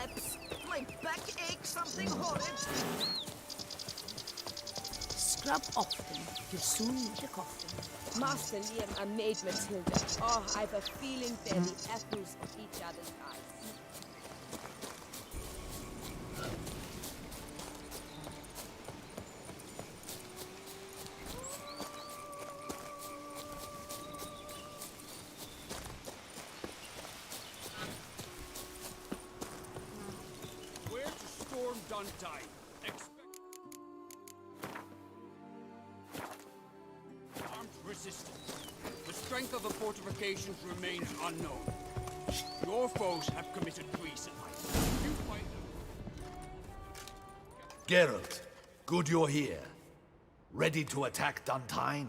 lips. My back aches something horrid. Scrub off them. You'll soon need a coffin. Master Liam and Maid Matilda. Oh, I've a feeling they're the apples of each other's eyes. Where to storm Duntide? Armed resistance. The strength of the fortifications remains unknown. Your foes have committed treason. You fight them. Geralt, good you're here. Ready to attack Duntine?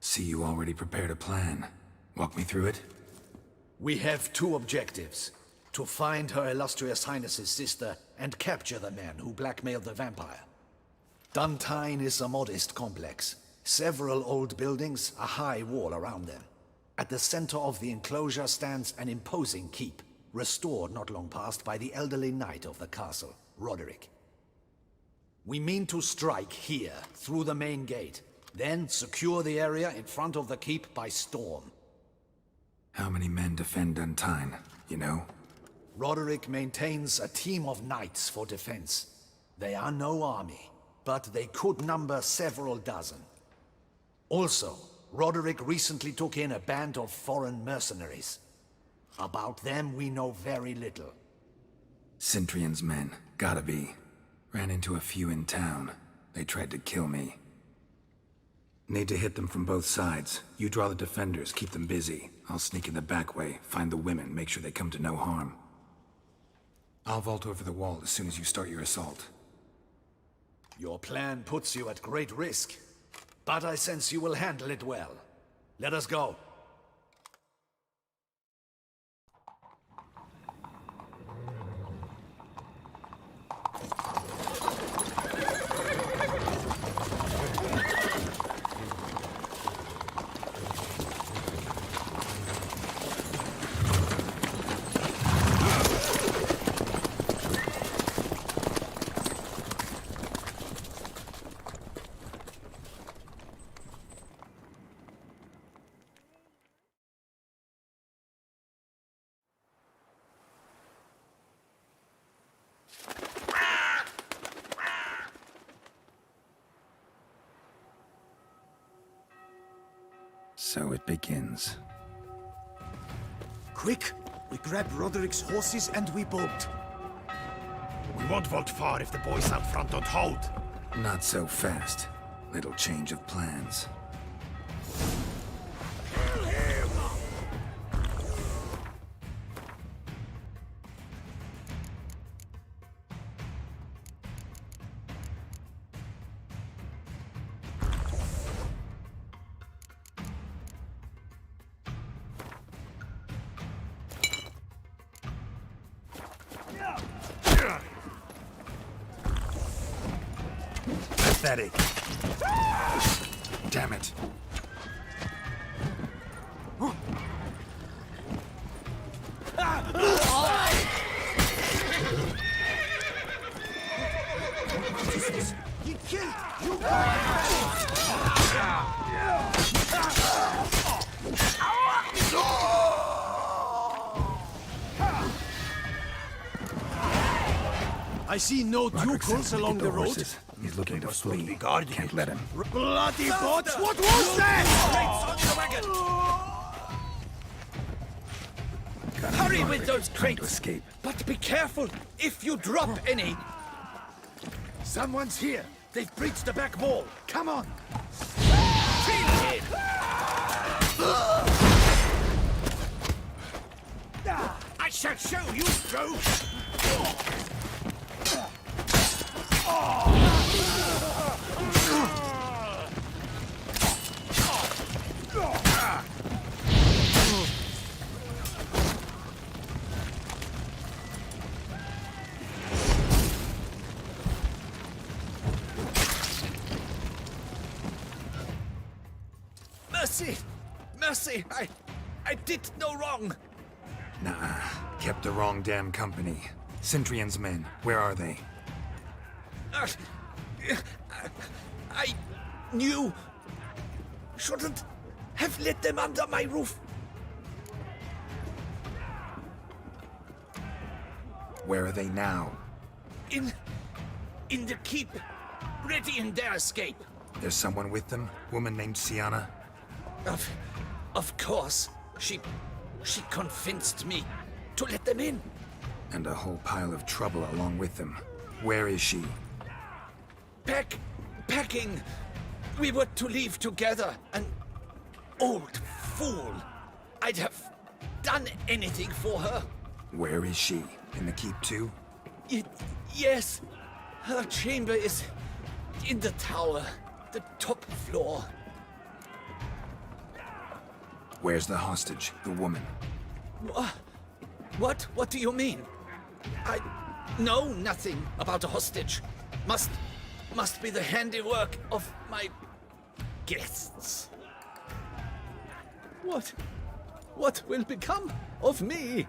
See, you already prepared a plan. Walk me through it. We have two objectives. To find Her Illustrious Highness's sister and capture the man who blackmailed the vampire. Duntine is a modest complex. Several old buildings, a high wall around them. At the center of the enclosure stands an imposing keep, restored not long past by the elderly knight of the castle, Roderick. We mean to strike here, through the main gate, then secure the area in front of the keep by storm. How many men defend Duntine, you know? Roderick maintains a team of knights for defense. They are no army, but they could number several dozen. Also, Roderick recently took in a band of foreign mercenaries. About them we know very little. Cintrian's men, gotta be. Ran into a few in town. They tried to kill me. Need to hit them from both sides. You draw the defenders, keep them busy. I'll sneak in the back way, find the women, make sure they come to no harm. I'll vault over the wall as soon as you start your assault. Your plan puts you at great risk, but I sense you will handle it well. Let us go. So it begins. Quick! We grab Roderick's horses and we bolt. We won't vault far if the boys out front don't hold. Not so fast. Little change of plans. Pathetic. Damn it. You killed! You... I see no Ducals along the road. He's looking to flee. Guarding Can't it. let him. Bloody bots! What was that? Hurry with those Trying to crates! escape. But be careful if you drop any! Someone's here. They've breached the back wall. Come on. Feel it! I shall show you, Ghost! Mercy! Mercy! I did no wrong! Nah, kept the wrong damn company. Centrion's men, where are they? I knew. Shouldn't have let them under my roof. Where are they now? In the keep. Ready in their escape. There's someone with them? Woman named Sienna? Of course. She convinced me to let them in. And a whole pile of trouble along with them. Where is she? Packing. We were to leave together. An old fool. I'd have done anything for her. Where is she? In the keep too? Yes. Her chamber is in the tower. The top floor. Where's the hostage, the woman? What? What do you mean? I know nothing about a hostage. Must be the handiwork of my guests. What will become of me?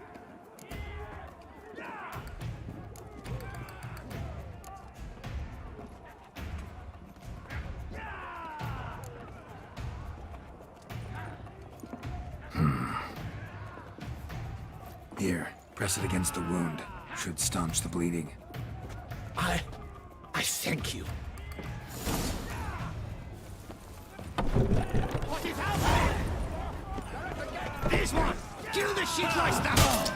Here, press it against the wound. Should staunch the bleeding. I thank you. What is happening? This one! Kill the shit like that!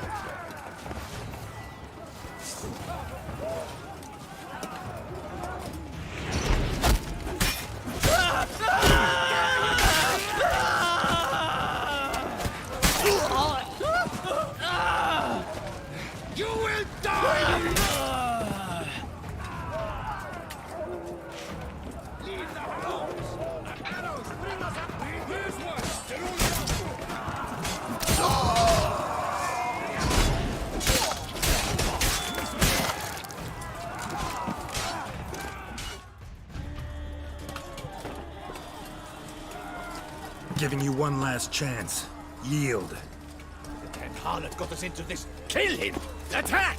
You will die! Leave the house! Arrows, bring us up! Here's one! Giving you one last chance. Yield. The damn harlot got us into this. Kill him! Attack!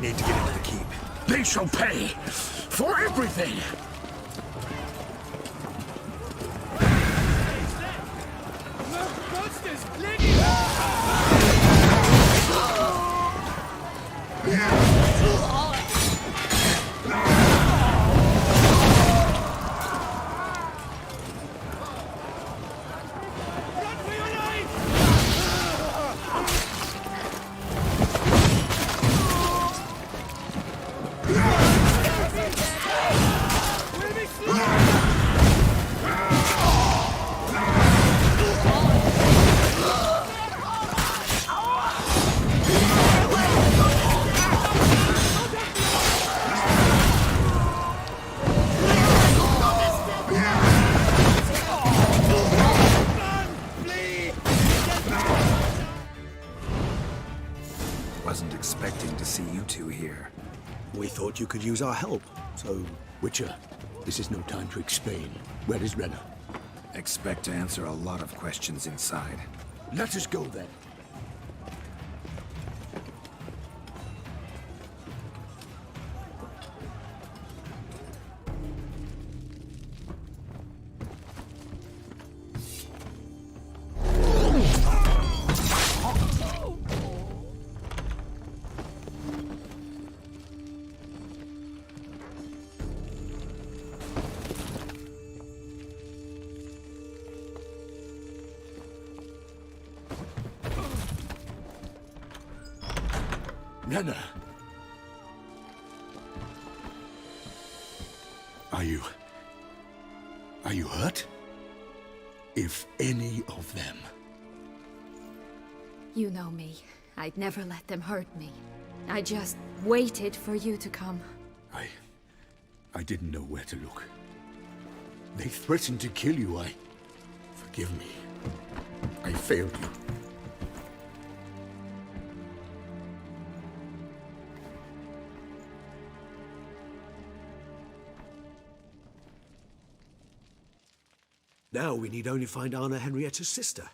Need to get into the keep. They shall pay for everything! Monsters! Run for your life! We'll be slaughtered! Wasn't expecting to see you two here. We thought you could use our help. So, Witcher, this is no time to explain. Where is Renna? Expect to answer a lot of questions inside. Let us go then. Renna! Are you hurt? if any of them. You know me. I'd never let them hurt me. I just waited for you to come. I didn't know where to look. They threatened to kill you. Forgive me. I failed you. Now we need only find Anna Henrietta's sister.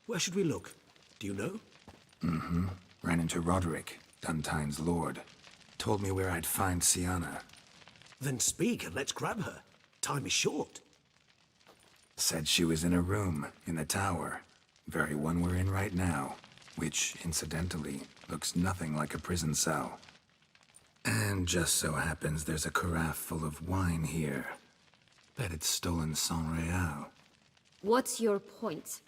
Where should we look? Do you know? Mm-hmm. Ran into Roderick, Duntine's lord. Told me where I'd find Siana. Then speak and let's grab her. Time is short. Said she was in a room in the tower. Very one we're in right now. Which, incidentally, looks nothing like a prison cell. And just so happens there's a carafe full of wine here. Bet it's stolen San Real. What's your point?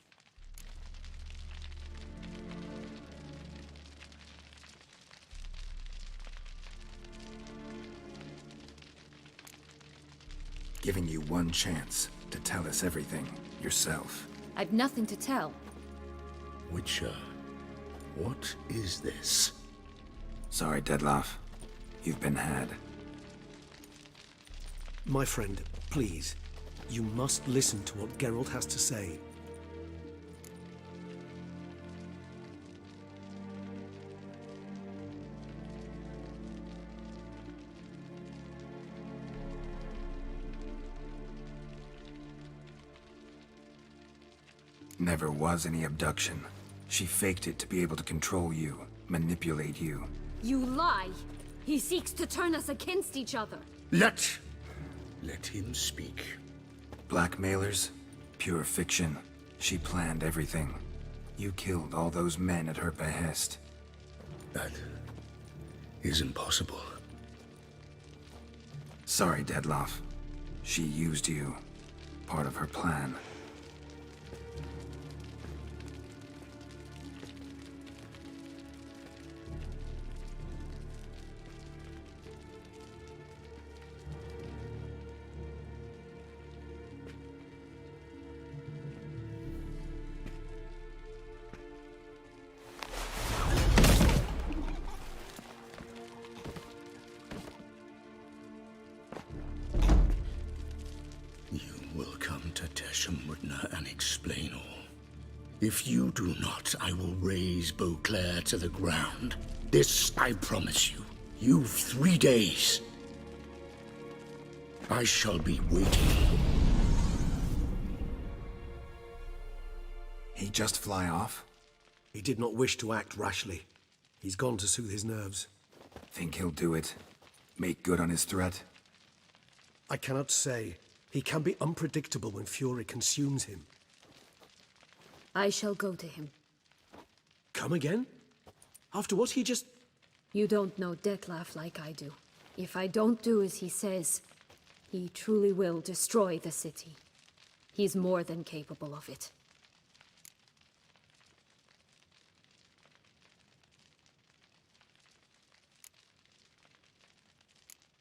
Giving you one chance to tell us everything yourself. I've nothing to tell. Witcher, what is this? Sorry, Dettlaff. You've been had. My friend, please. You must listen to what Geralt has to say. Never was any abduction. She faked it to be able to control you, manipulate you. You lie! He seeks to turn us against each other. Let him speak. Blackmailers? Pure fiction. She planned everything. You killed all those men at her behest. That is impossible. Sorry, Dettlaff. She used you. Part of her plan. If you do not, I will raise Beauclair to the ground. This I promise you. You've 3 days. I shall be waiting. He just fly off? He did not wish to act rashly. He's gone to soothe his nerves. Think he'll do it? Make good on his threat? I cannot say. He can be unpredictable when fury consumes him. I shall go to him. Come again? After what he just... You don't know Dettlaff like I do. If I don't do as he says, he truly will destroy the city. He's more than capable of it.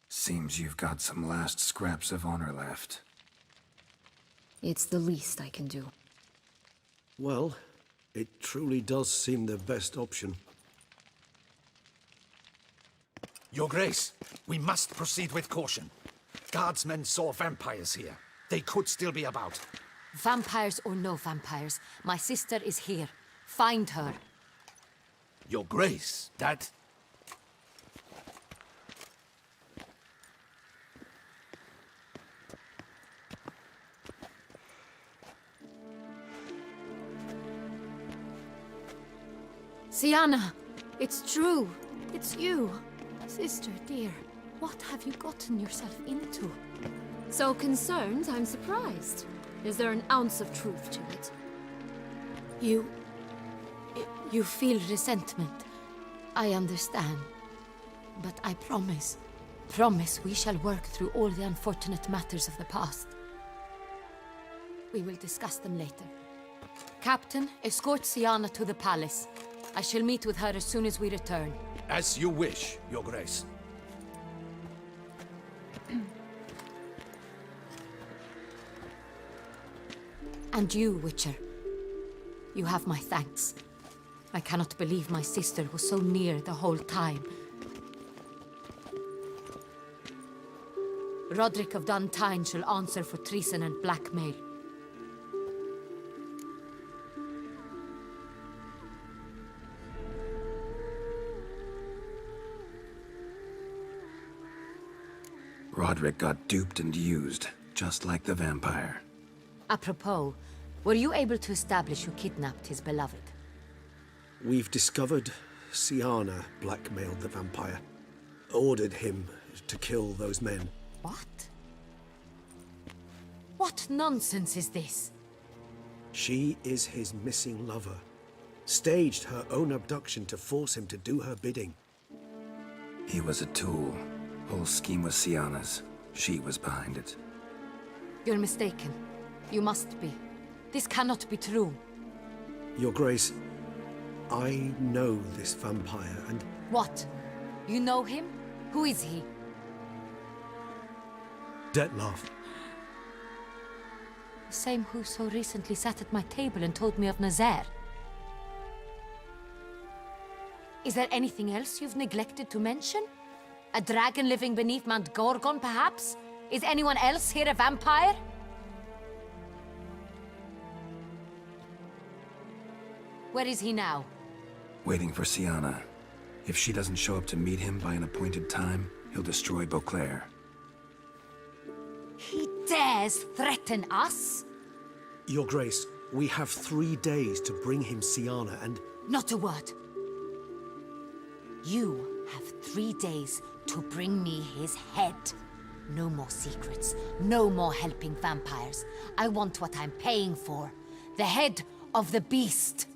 Seems you've got some last scraps of honor left. It's the least I can do. Well, it truly does seem the best option. Your Grace, we must proceed with caution. Guardsmen saw vampires here. They could still be about. Vampires or no vampires, my sister is here. Find her. Your Grace, that... Siana! It's true! It's you! Sister, dear, what have you gotten yourself into? So concerned, I'm surprised. Is there an ounce of truth to it? You feel resentment. I understand. But I promise we shall work through all the unfortunate matters of the past. We will discuss them later. Captain, escort Siana to the palace. I shall meet with her as soon as we return. As you wish, Your Grace. And you, Witcher. You have my thanks. I cannot believe my sister was so near the whole time. Roderick of Dun Tine shall answer for treason and blackmail. Roderick got duped and used, just like the vampire. Apropos, were you able to establish who kidnapped his beloved? We've discovered Syanna blackmailed the vampire. Ordered him to kill those men. What? What nonsense is this? She is his missing lover. Staged her own abduction to force him to do her bidding. He was a tool. Whole scheme was Syanna's. She was behind it. You're mistaken. You must be. This cannot be true. Your Grace, I know this vampire and... What? You know him? Who is he? Dettlaff. The same who so recently sat at my table and told me of Nazaire. Is there anything else you've neglected to mention? A dragon living beneath Mount Gorgon, perhaps? Is anyone else here a vampire? Where is he now? Waiting for Syanna. If she doesn't show up to meet him by an appointed time, he'll destroy Beauclair. He dares threaten us? Your Grace, we have 3 days to bring him Syanna and... Not a word. You have 3 days to bring me his head. No more secrets. No more helping vampires. I want what I'm paying for. The head of the beast.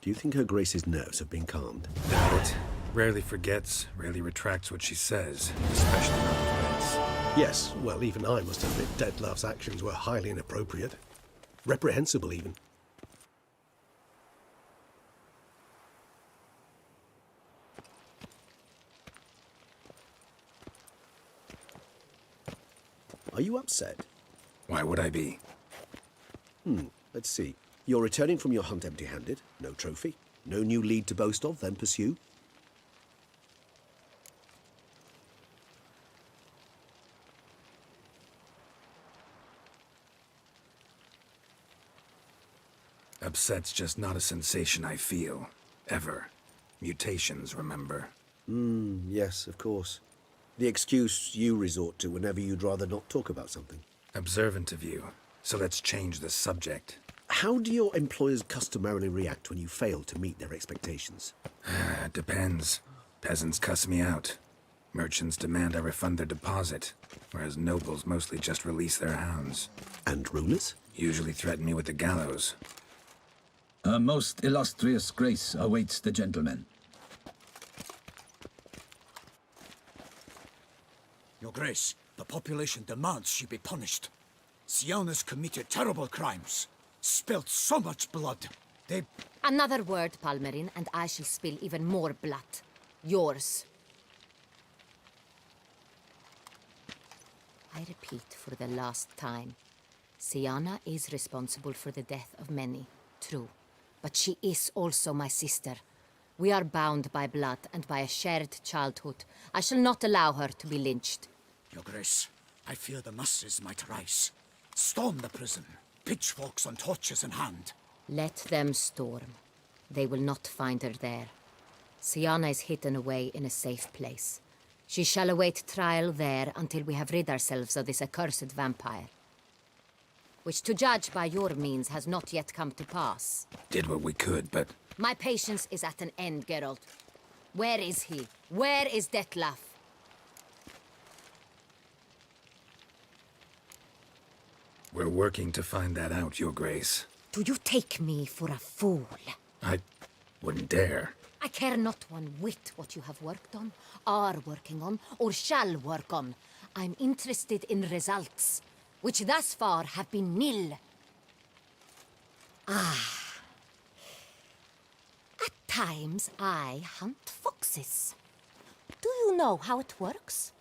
Do you think Her Grace's nerves have been calmed? Doubt it. Rarely forgets, rarely retracts what she says, especially on threats. Yes, well, even I must admit Dettlaff's actions were highly inappropriate. Reprehensible, even. Are you upset? Why would I be? Let's see. You're returning from your hunt empty-handed. No trophy. No new lead to boast of, then pursue. Upset's just not a sensation I feel. Ever. Mutations, remember? Yes, of course. The excuse you resort to whenever you'd rather not talk about something. Observant of you. So let's change the subject. How do your employers customarily react when you fail to meet their expectations? Depends. Peasants cuss me out. Merchants demand I refund their deposit, whereas nobles mostly just release their hounds. And rulers? Usually threaten me with the gallows. A most illustrious grace awaits the gentleman. Your Grace, the population demands she be punished. Syanna's committed terrible crimes. Spilt so much blood. They... Another word, Palmerin, and I shall spill even more blood. Yours. I repeat for the last time. Syanna is responsible for the death of many, true. But she is also my sister. We are bound by blood and by a shared childhood. I shall not allow her to be lynched. Your Grace, I fear the masses might rise. Storm the prison. Pitchforks and torches in hand. Let them storm. They will not find her there. Syanna is hidden away in a safe place. She shall await trial there until we have rid ourselves of this accursed vampire. Which, to judge by your means, has not yet come to pass. Did what we could, but... My patience is at an end, Geralt. Where is he? Where is Dettlaff? We're working to find that out, Your Grace. Do you take me for a fool? I wouldn't dare. I care not one whit what you have worked on, are working on, or shall work on. I'm interested in results, which thus far have been nil. At times, I hunt foxes. Do you know how it works?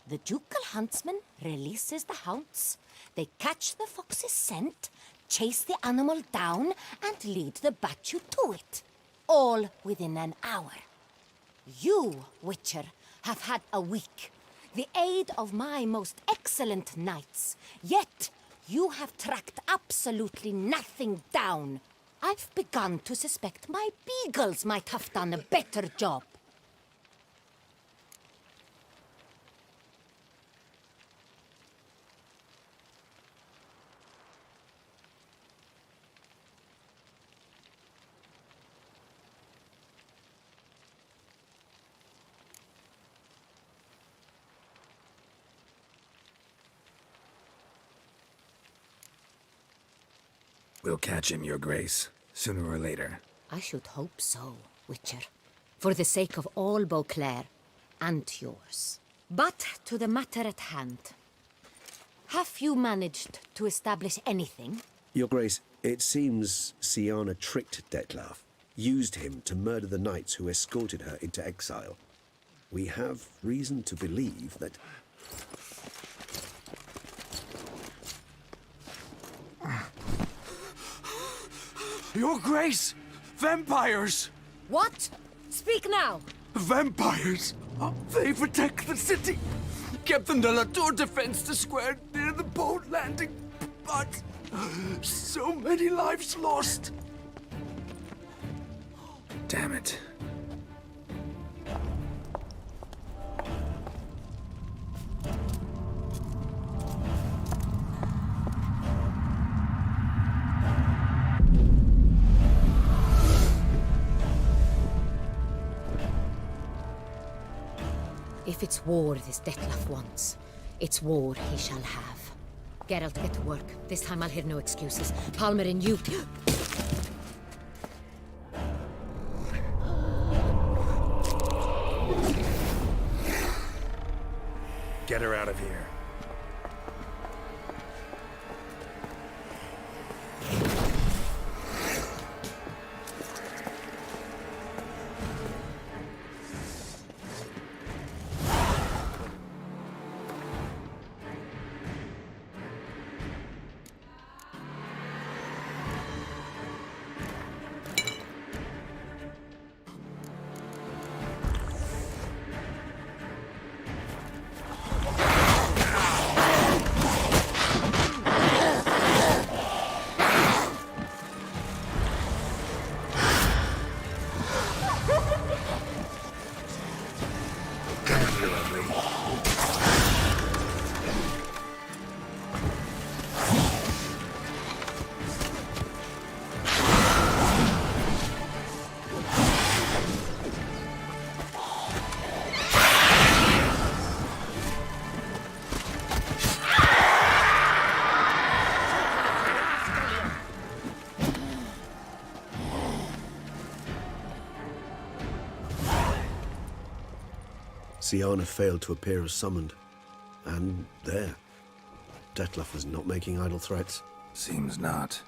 The ducal huntsman releases the hounds. They catch the fox's scent, chase the animal down, and lead the Bachu to it. All within an hour. You, Witcher, have had a week. The aid of my most excellent knights. Yet, you have tracked absolutely nothing down. I've begun to suspect my beagles might have done a better job. We'll catch him, Your Grace, sooner or later. I should hope so, Witcher. For the sake of all Beauclair and yours. But to the matter at hand. Have you managed to establish anything? Your Grace, it seems Syanna tricked Dettlaff, used him to murder the knights who escorted her into exile. We have reason to believe that... Your Grace! Vampires! What? Speak now! Vampires! They protect the city! Captain de la Tour defends the square near the boat landing, but so many lives lost! Damn it. If it's war this Dettlaff wants, it's war he shall have. Geralt, get to work. This time I'll hear no excuses. Palmer and you... Get her out of here. Syanna failed to appear as summoned. And there. Dettlaff was not making idle threats. Seems not.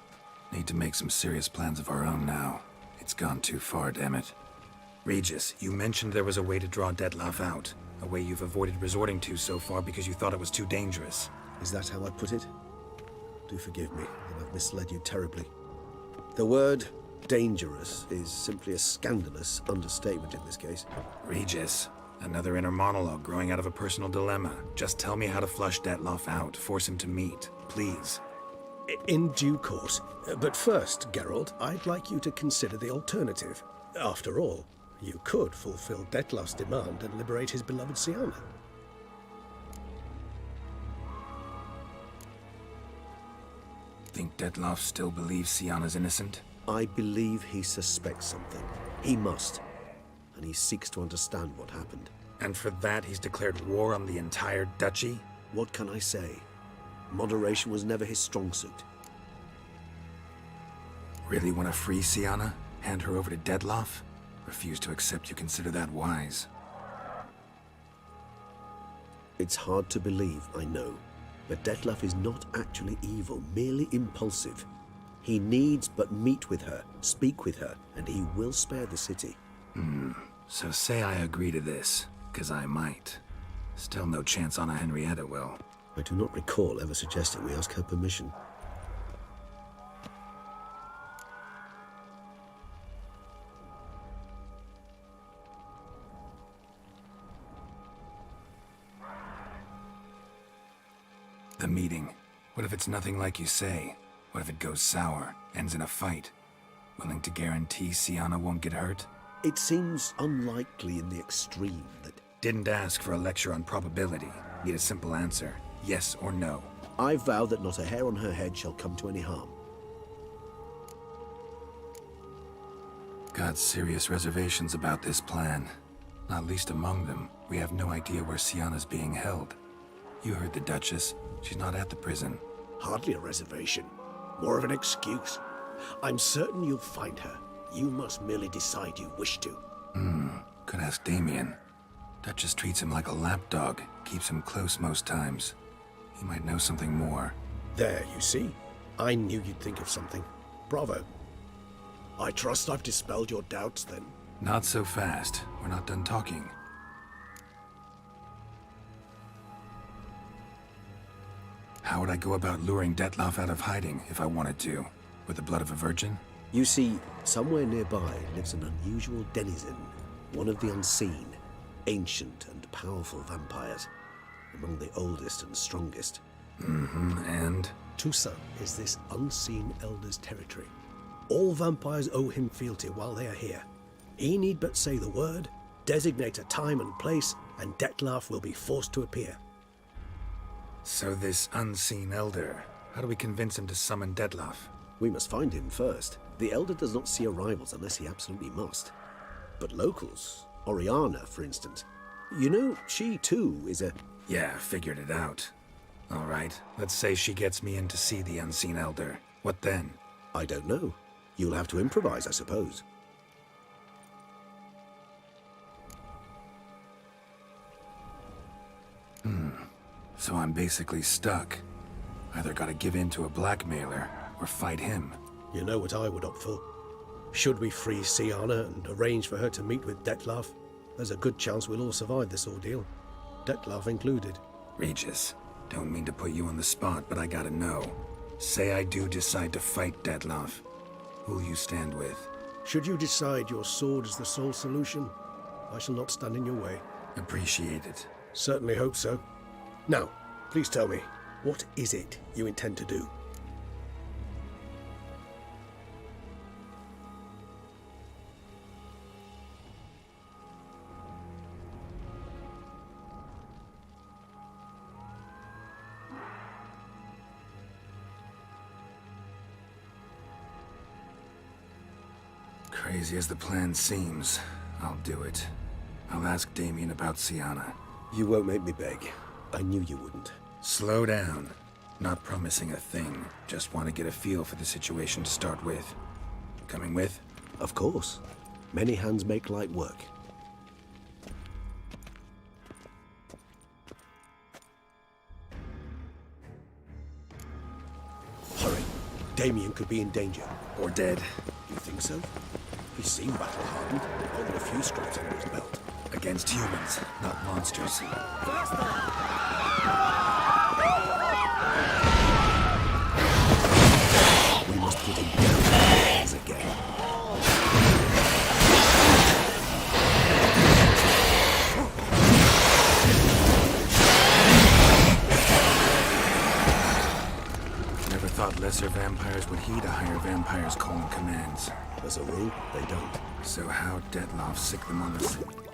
Need to make some serious plans of our own now. It's gone too far, damn it. Regis, you mentioned there was a way to draw Dettlaff out. A way you've avoided resorting to so far because you thought it was too dangerous. Is that how I put it? Do forgive me that I've misled you terribly. The word dangerous is simply a scandalous understatement in this case. Regis, another inner monologue growing out of a personal dilemma. Just tell me how to flush Dettlaff out, force him to meet, please. In due course. But first, Geralt, I'd like you to consider the alternative. After all, you could fulfill Dettlaff's demand and liberate his beloved Syanna. Think Dettlaff still believes Syanna's innocent? I believe he suspects something. He must. And he seeks to understand what happened. And for that he's declared war on the entire duchy? What can I say? Moderation was never his strong suit. Really want to free Syanna? Hand her over to Dettlaff? Refuse to accept you consider that wise. It's hard to believe, I know. But Dettlaff is not actually evil, merely impulsive. He needs but meet with her, speak with her, and he will spare the city. So say I agree to this, 'cause I might. Still no chance Anna Henrietta will. I do not recall ever suggesting we ask her permission. The meeting. What if it's nothing like you say? What if it goes sour, ends in a fight? Willing to guarantee Sienna won't get hurt? It seems unlikely in the extreme that... Didn't ask for a lecture on probability. Need a simple answer. Yes or no. I vow that not a hair on her head shall come to any harm. Got serious reservations about this plan. Not least among them, we have no idea where Sienna's being held. You heard the Duchess. She's not at the prison. Hardly a reservation. More of an excuse. I'm certain you'll find her. You must merely decide you wish to. Could ask Damien. Duchess treats him like a lapdog. Keeps him close most times. He might know something more. There, you see? I knew you'd think of something. Bravo. I trust I've dispelled your doubts, then. Not so fast. We're not done talking. How would I go about luring Detloff out of hiding if I wanted to? With the blood of a virgin? You see, somewhere nearby lives an unusual denizen, one of the unseen, ancient and powerful vampires, among the oldest and strongest. And? Tusa is this unseen elder's territory. All vampires owe him fealty while they are here. He need but say the word, designate a time and place, and Detloff will be forced to appear. So this unseen elder, how do we convince him to summon Detloff? We must find him first. The elder does not see arrivals unless he absolutely must. But locals, Oriana, for instance, you know, she too is a... Yeah, figured it out. All right, let's say she gets me in to see the unseen elder. What then? I don't know. You'll have to improvise, I suppose. So I'm basically stuck. Either gotta give in to a blackmailer, or fight him. You know what I would opt for. Should we free Sienna and arrange for her to meet with Detloff, there's a good chance we'll all survive this ordeal. Detloff included. Regis, don't mean to put you on the spot, but I gotta know. Say I do decide to fight Detloff. Who'll you stand with? Should you decide your sword is the sole solution, I shall not stand in your way. Appreciate it. Certainly hope so. Now, please tell me, what is it you intend to do? Crazy as the plan seems, I'll do it. I'll ask Damien about Sienna. You won't make me beg. I knew you wouldn't. Slow down. Not promising a thing. Just want to get a feel for the situation to start with. Coming with? Of course. Many hands make light work. Hurry. Damien could be in danger. Or dead. You think so? He seemed battle-hardened. Only a few scraps under his belt. Against humans, not monsters. We must put him down as again. Never thought lesser vampires would heed a higher vampire's calling commands. As a rule, they don't. So how Detloff sick them on the...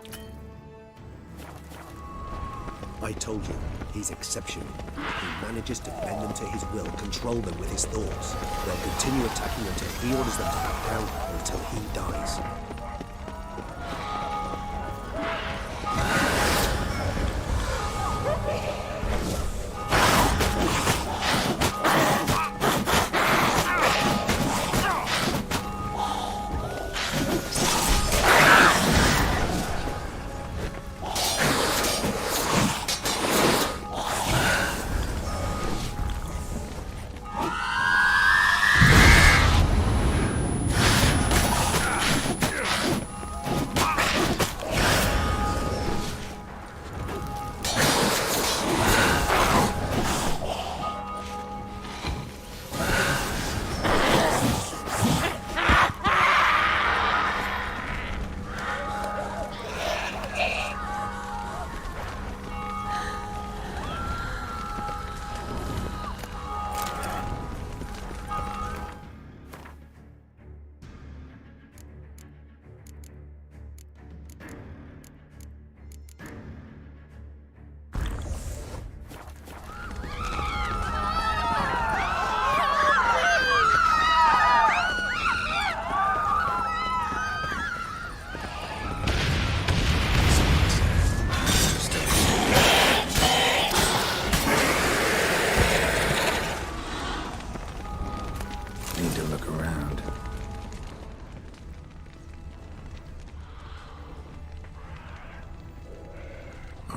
I told you, he's exceptional. He manages to bend them to his will, control them with his thoughts. They'll continue attacking until he orders them to back down, until he dies.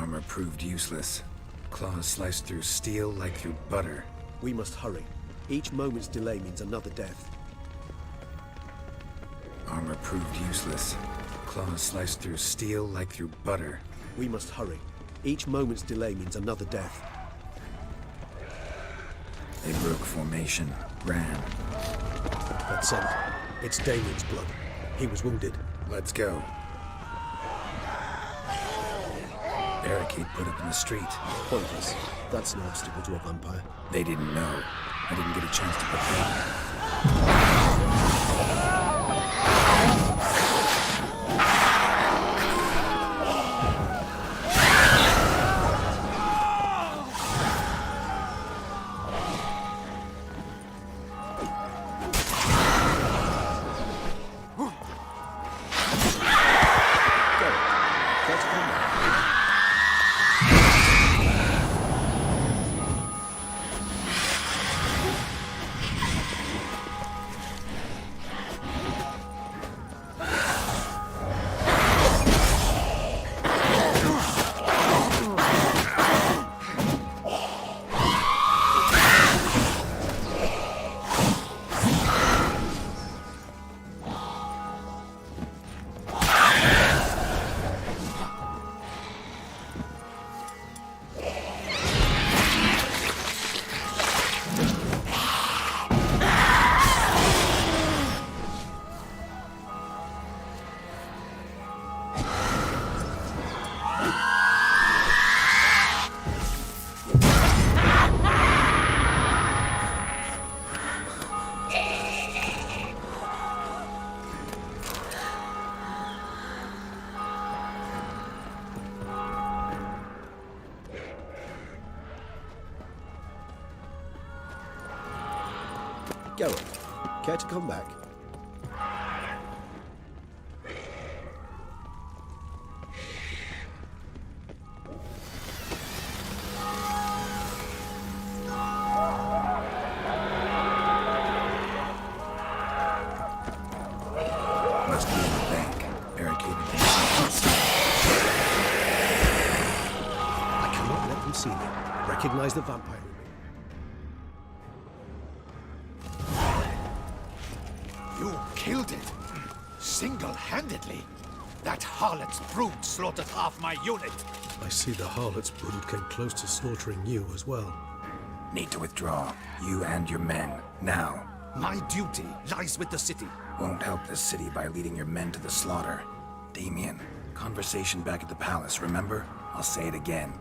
Armor proved useless. Claws sliced through steel like through butter. We must hurry. Each moment's delay means another death. Armor proved useless. Claws sliced through steel like through butter. We must hurry. Each moment's delay means another death. They broke formation, ran. That's it. It's Damien's blood. He was wounded. Let's go. Barricade put up in the street. Pointless. That's no obstacle to a vampire. They didn't know. I didn't get a chance to prepare. Geralt, care to come back? Must be in the bank. Barricaded. I cannot let them see me. Recognize the vampire in me. You killed it! Single-handedly! That harlot's brood slaughtered half my unit! I see the harlot's brood came close to slaughtering you as well. Need to withdraw. You and your men. Now. My duty lies with the city. Won't help the city by leading your men to the slaughter. Damien, conversation back at the palace, remember? I'll say it again.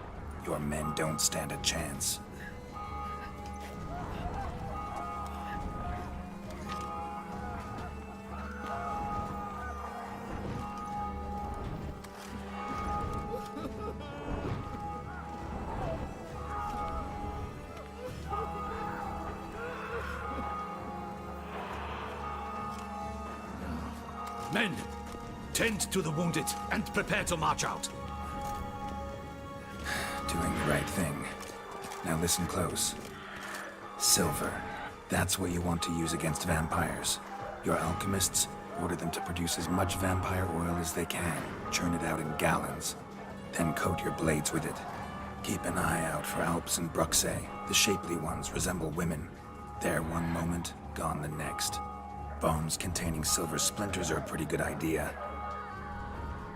Your men don't stand a chance. Men, tend to the wounded and prepare to march out. Doing the right thing. Now listen close. Silver. That's what you want to use against vampires. Your alchemists, order them to produce as much vampire oil as they can. Churn it out in gallons. Then coat your blades with it. Keep an eye out for Alps and Bruxae. The shapely ones resemble women. There one moment, gone the next. Bombs containing silver splinters are a pretty good idea.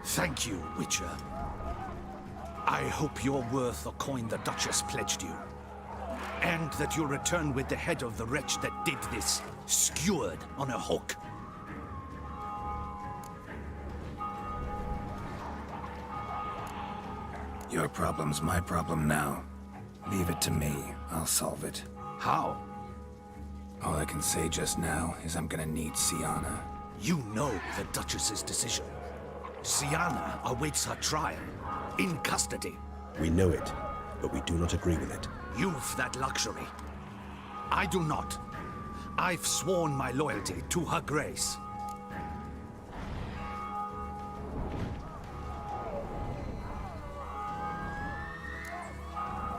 Thank you, Witcher. I hope you're worth the coin the Duchess pledged you. And that you'll return with the head of the wretch that did this, skewered on a hook. Your problem's my problem now. Leave it to me. I'll solve it. How? All I can say just now is I'm gonna need Syanna. You know the Duchess's decision. Syanna awaits her trial, in custody. We know it, but we do not agree with it. You've that luxury. I do not. I've sworn my loyalty to her grace.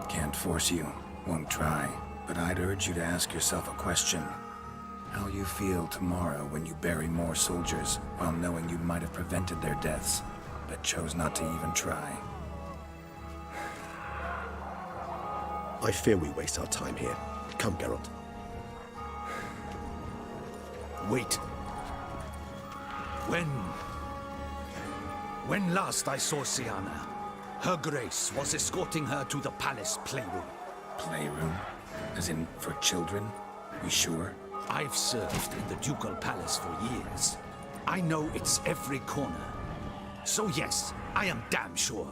Can't force you. Won't try. But I'd urge you to ask yourself a question. How you feel tomorrow when you bury more soldiers, while knowing you might have prevented their deaths, but chose not to even try. I fear we waste our time here. Come, Geralt. Wait. When last I saw Sienna, Her Grace was escorting her to the palace playroom. Playroom? As in, for children? You sure? I've served in the ducal palace for years. I know it's every corner. So yes, I am damn sure.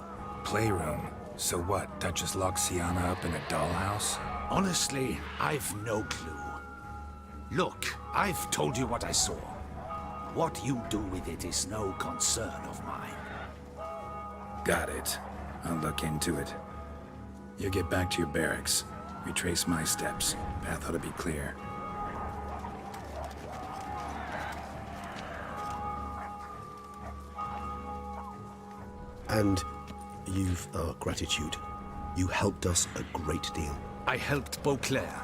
Playroom? So what, Duchess locked Sienna up in a dollhouse? Honestly, I've no clue. Look, I've told you what I saw. What you do with it is no concern of mine. Got it. I'll look into it. You get back to your barracks. Retrace my steps. Path ought to be clear. And you've our gratitude. You helped us a great deal. I helped Beauclair.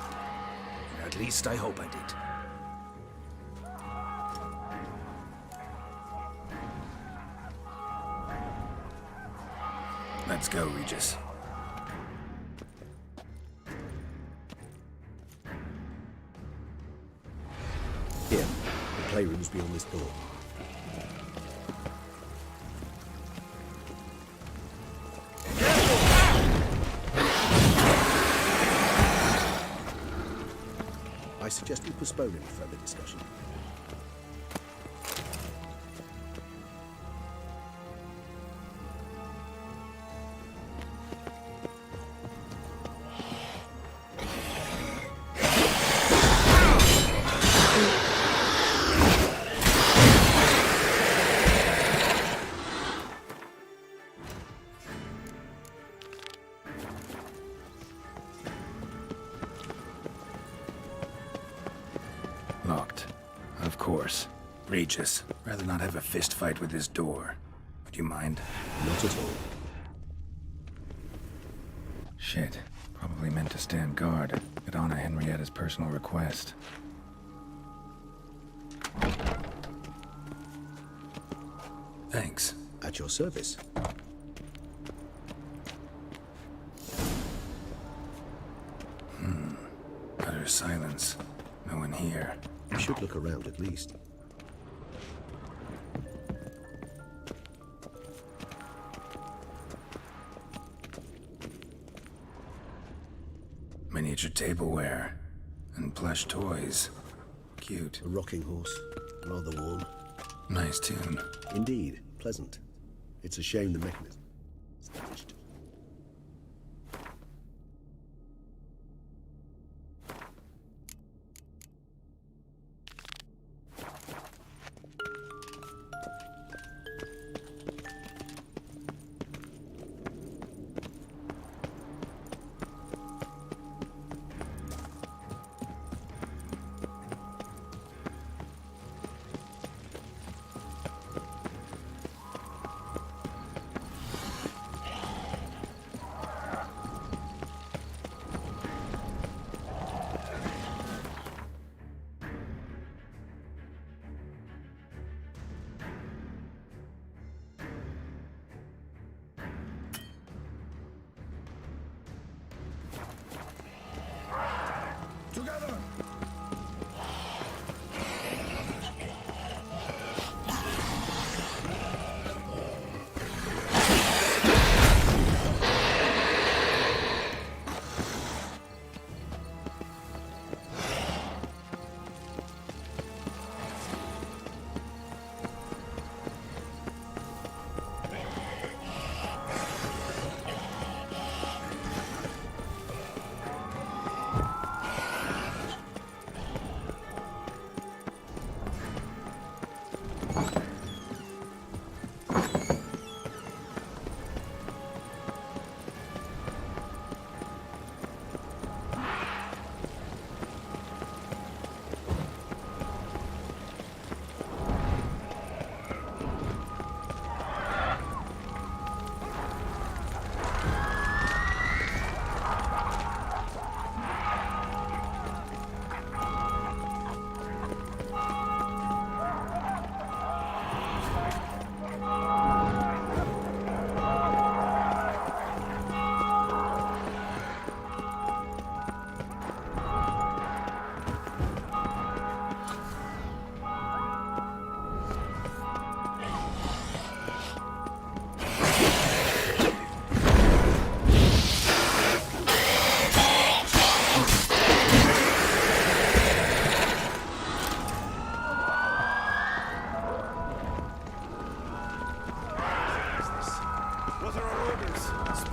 At least I hope I did. Let's go, Regis. Here, the playroom's beyond this door. I suggest we postpone any further discussion. Locked. Of course. Regis, rather not have a fist fight with this door. Would you mind? Not at all. Shit. Probably meant to stand guard, but honor Henrietta's personal request. Thanks. At your service. Utter silence. No one here. You should look around at least. Miniature tableware. And plush toys. Cute. A rocking horse. Rather warm. Nice tune. Indeed. Pleasant. It's a shame the mechanism is damaged.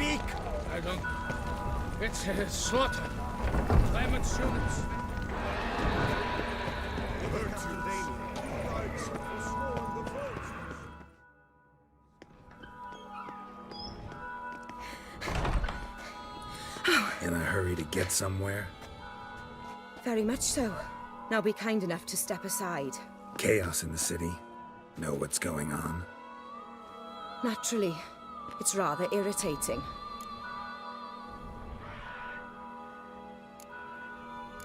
speak! I don't... It's a slaughter. Climate students. In a hurry to get somewhere? Very much so. Now be kind enough to step aside. Chaos in the city. Know what's going on? Naturally. It's rather irritating.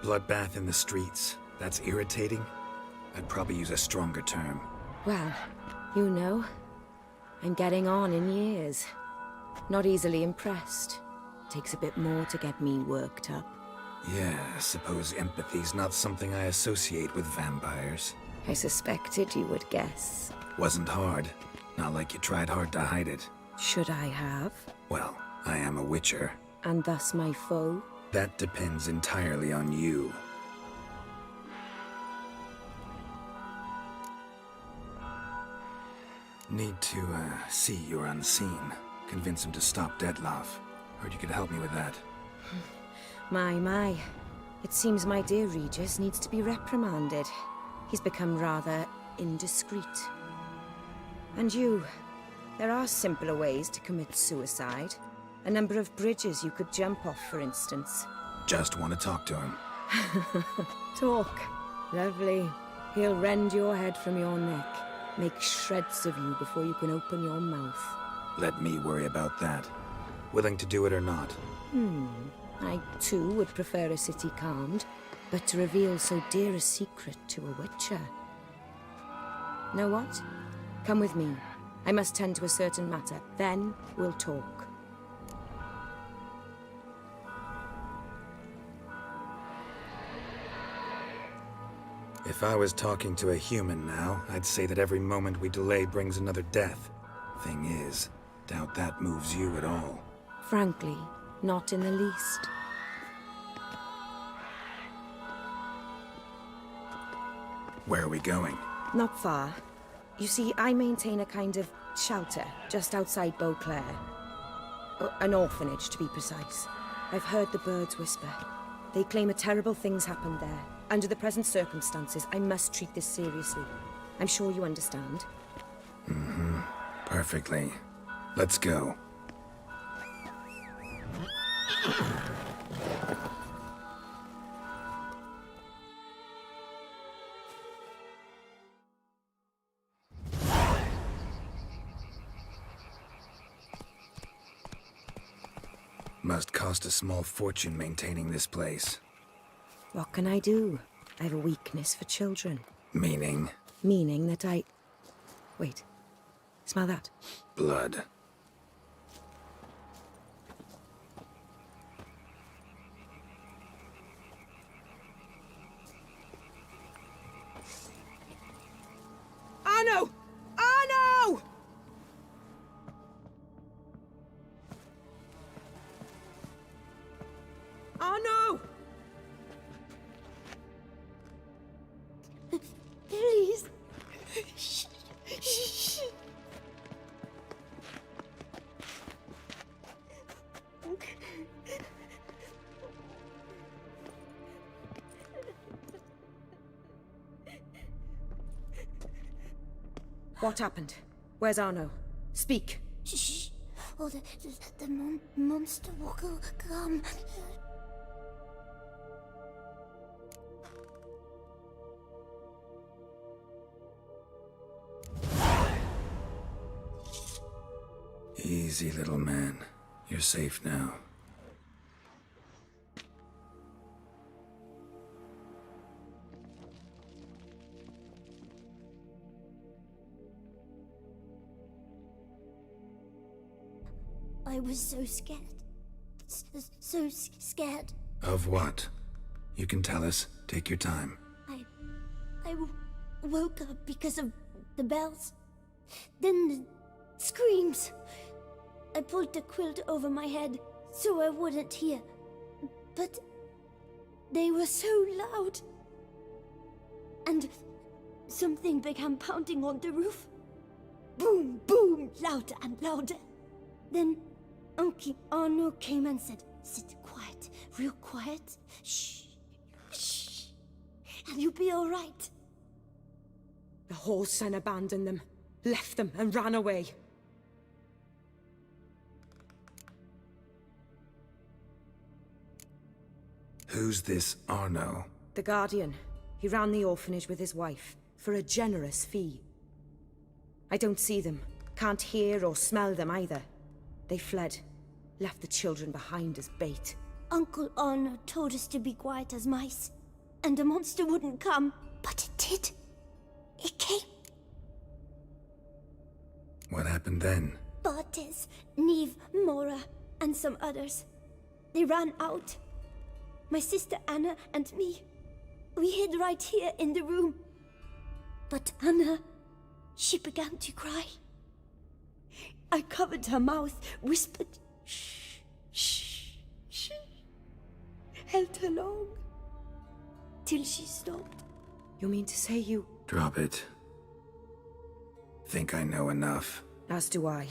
Bloodbath in the streets. That's irritating? I'd probably use a stronger term. Well, you know, I'm getting on in years. Not easily impressed. Takes a bit more to get me worked up. Yeah, I suppose empathy's not something I associate with vampires. I suspected you would guess. Wasn't hard. Not like you tried hard to hide it. Should I have? Well, I am a witcher. And thus my foe? That depends entirely on you. Need to, see you're unseen. Convince him to stop Detloff. Heard you could help me with that. My. It seems my dear Regis needs to be reprimanded. He's become rather indiscreet. And you, there are simpler ways to commit suicide. A number of bridges you could jump off, for instance. Just want to talk to him. Talk. Lovely. He'll rend your head from your neck. Make shreds of you before you can open your mouth. Let me worry about that. Willing to do it or not? I, too, would prefer a city calmed, but to reveal so dear a secret to a witcher. Know what? Come with me. I must tend to a certain matter. Then we'll talk. If I was talking to a human now, I'd say that every moment we delay brings another death. Thing is, doubt that moves you at all. Frankly, not in the least. Where are we going? Not far. You see, I maintain a kind of shelter just outside Beauclair. An orphanage, to be precise. I've heard the birds whisper. They claim a terrible thing's happened there. Under the present circumstances, I must treat this seriously. I'm sure you understand. Perfectly. Let's go. Must cost a small fortune maintaining this place. What can I do? I have a weakness for children. Meaning? Meaning that I... Wait. Smell that? Blood. Arno! Arno! Arno! Please. Shh. What happened? Where's Arno? Speak. Shh. Oh, the monster will come. Easy, little man. You're safe now. I was so scared. So scared. Of what? You can tell us. Take your time. I woke up because of the bells. Then the screams. I pulled the quilt over my head so I wouldn't hear. But they were so loud. And something began pounding on the roof. Boom, boom, louder and louder. Then Uncle Arno came and said, sit quiet, real quiet. Shh, shh, and you'll be all right. The whole son abandoned them, left them, and ran away. Who's this Arno? The Guardian. He ran the orphanage with his wife, for a generous fee. I don't see them, can't hear or smell them either. They fled, left the children behind as bait. Uncle Arno told us to be quiet as mice, and the monster wouldn't come, but it did. It came. What happened then? Bartes, Neve, Mora, and some others. They ran out. My sister Anna and me. We hid right here in the room. But Anna, she began to cry. I covered her mouth, whispered, shh, shh, shh. Held her long. Till she stopped. You mean to say you... Drop it. Think I know enough. As do I.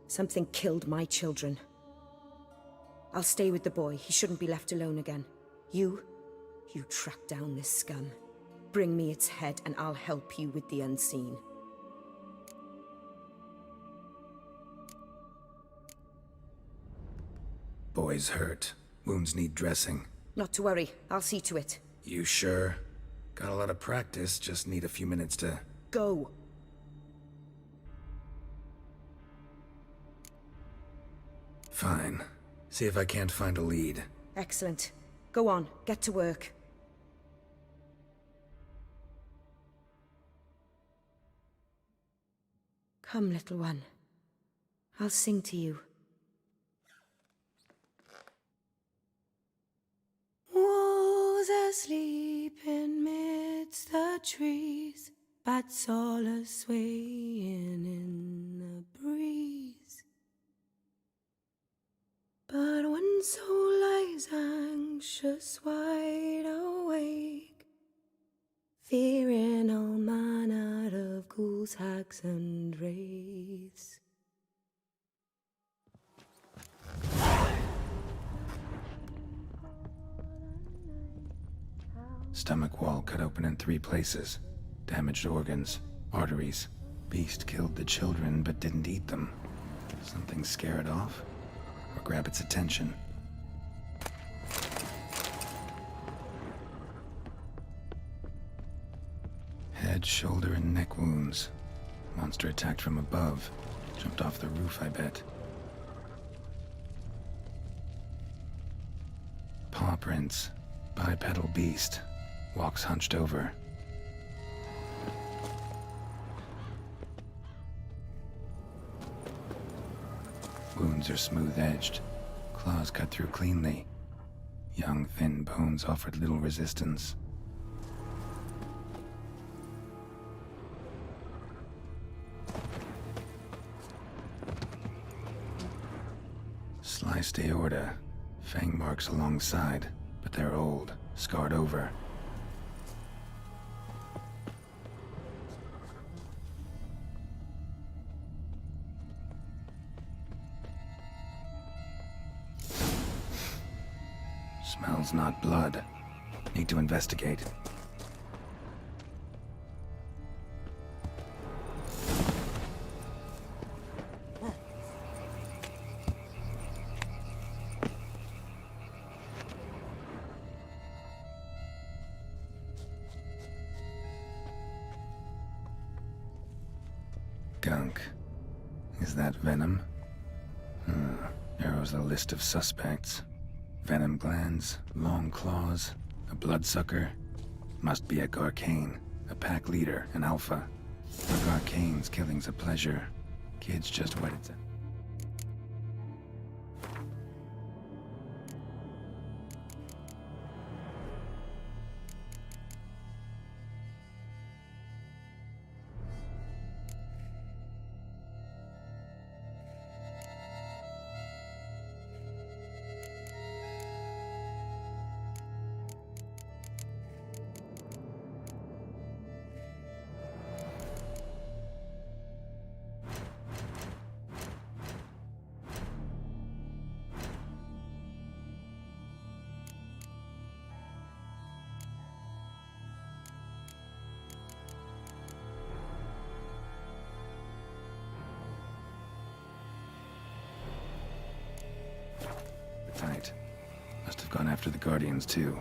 Something killed my children. I'll stay with the boy. He shouldn't be left alone again. You track down this scum. Bring me its head and I'll help you with the unseen. Boy's hurt. Wounds need dressing. Not to worry. I'll see to it. You sure? Got a lot of practice, just need a few minutes to... Go. Fine. See if I can't find a lead. Excellent. Go on, get to work. Come, little one. I'll sing to you. Wolves asleep in midst the trees, bats all a-swaying in the breeze. But one soul lies anxious, wide awake, fearing all manner of ghouls, hags, and wraiths. Stomach wall cut open in 3 places. Damaged organs, arteries. Beast killed the children but didn't eat them. Something scare it off? Or grab its attention? Head, shoulder, and neck wounds. Monster attacked from above. Jumped off the roof, I bet. Paw prints. Bipedal beast. Walks hunched over. Wounds are smooth-edged. Claws cut through cleanly. Young, thin bones offered little resistance. Sliced aorta. Fang marks alongside, but they're old, scarred over. Smells not blood. Need to investigate. Gunk. Is that venom? Narrows the list of suspects. Venom glands, long claws, a bloodsucker. Must be a Garcane, a pack leader, an alpha. For Garcane's killing's a pleasure. Kid's just what it's... gone after the Guardians too.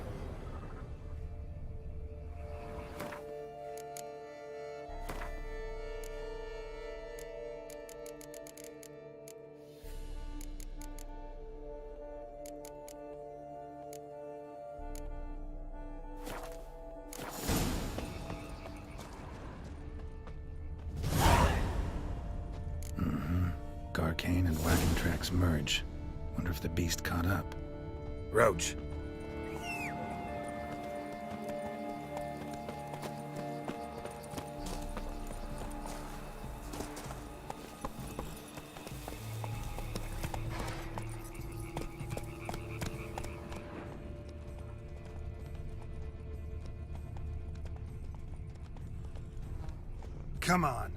Garcane and wagon tracks merge. Wonder if the beast caught up. Roach. Come on.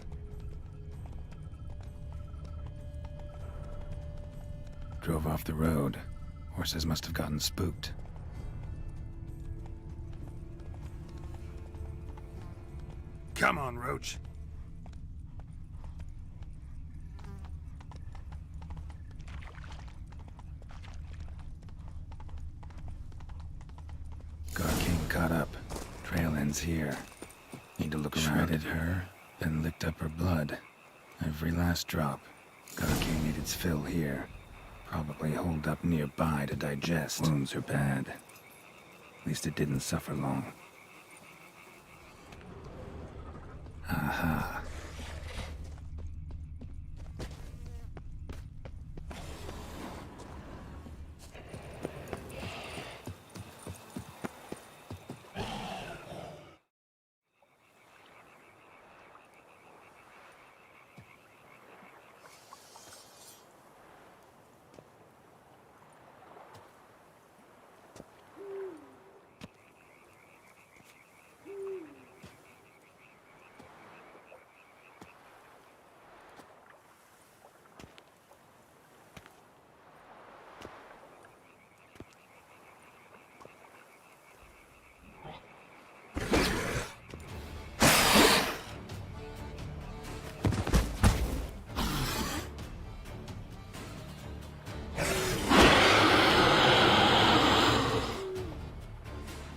Drove off the road. Horses must have gotten spooked. Come on, Roach. Garcane caught up. Trail ends here. Need to look around. Shredded her, then licked up her blood. Every last drop. Garcane ate its fill here. Probably holed up nearby to digest. Wounds are bad. At least it didn't suffer long. Aha.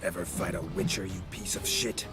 Ever fight a witcher, you piece of shit?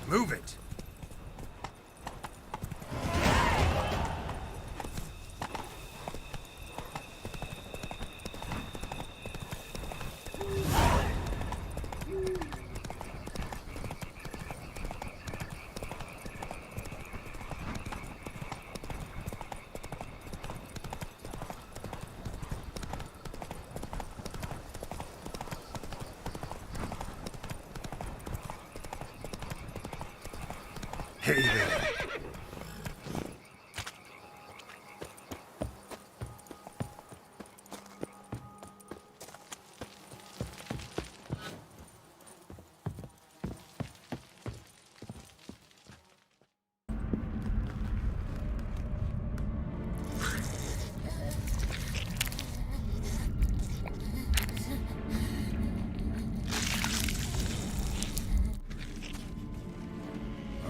Move it! Hey there.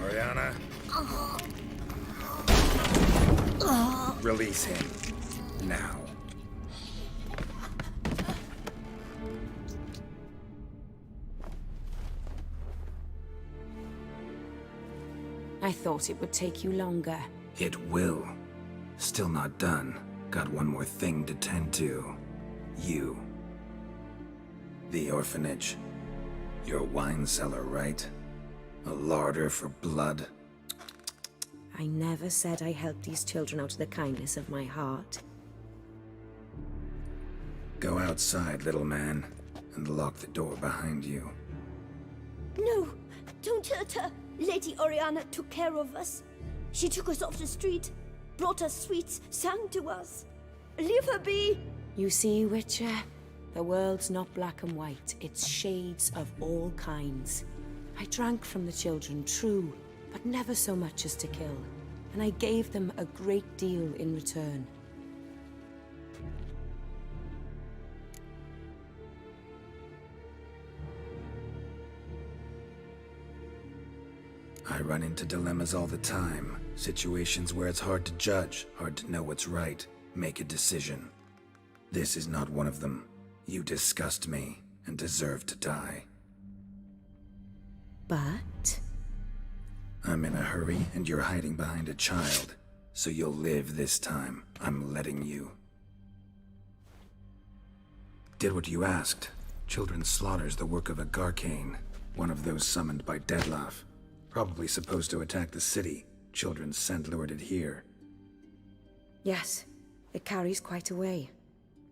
Oriana? Release him. Now. I thought it would take you longer. It will. Still not done. Got one more thing to tend to. You. The orphanage. Your wine cellar, right? A larder for blood. I never said I helped these children out of the kindness of my heart. Go outside, little man, and lock the door behind you. No, don't hurt her. Lady Oriana took care of us. She took us off the street, brought us sweets, sang to us. Leave her be! You see, Witcher? The world's not black and white. It's shades of all kinds. I drank from the children, true, but never so much as to kill. And I gave them a great deal in return. I run into dilemmas all the time. Situations where it's hard to judge, hard to know what's right, make a decision. This is not one of them. You disgust me and deserve to die. But? I'm in a hurry and you're hiding behind a child. So you'll live this time. I'm letting you. Did what you asked. Children's slaughter's the work of a Garcane, one of those summoned by Dettlaff. Probably supposed to attack the city. Children's scent lured it here. Yes, it carries quite a way.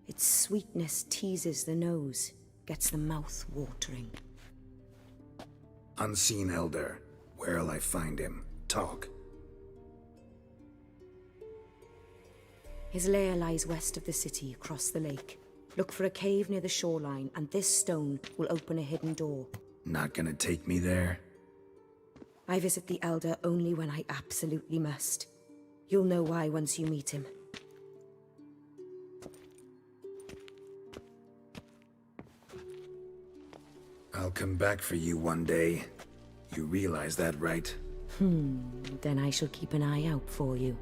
Its sweetness teases the nose, gets the mouth watering. Unseen Elder. Where'll I find him? Talk. His lair lies west of the city, across the lake. Look for a cave near the shoreline, and this stone will open a hidden door. Not gonna take me there? I visit the Elder only when I absolutely must. You'll know why once you meet him. I'll come back for you one day. You realize that, right? Then I shall keep an eye out for you.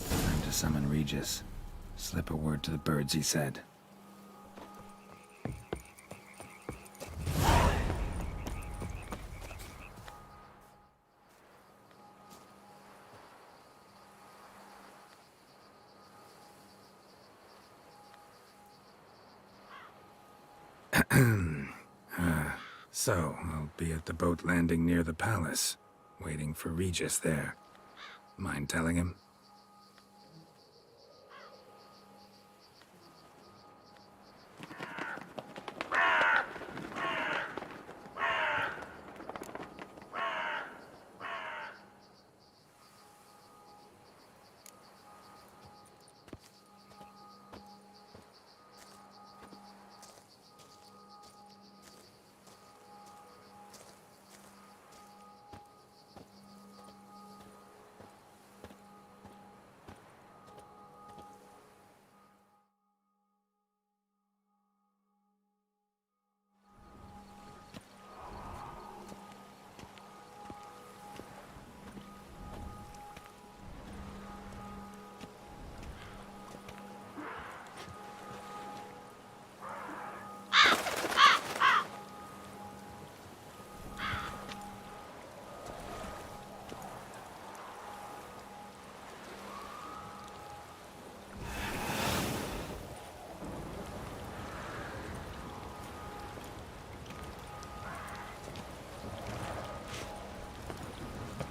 Time to summon Regis. Slip a word to the birds, he said. So, I'll be at the boat landing near the palace, waiting for Regis there. Mind telling him?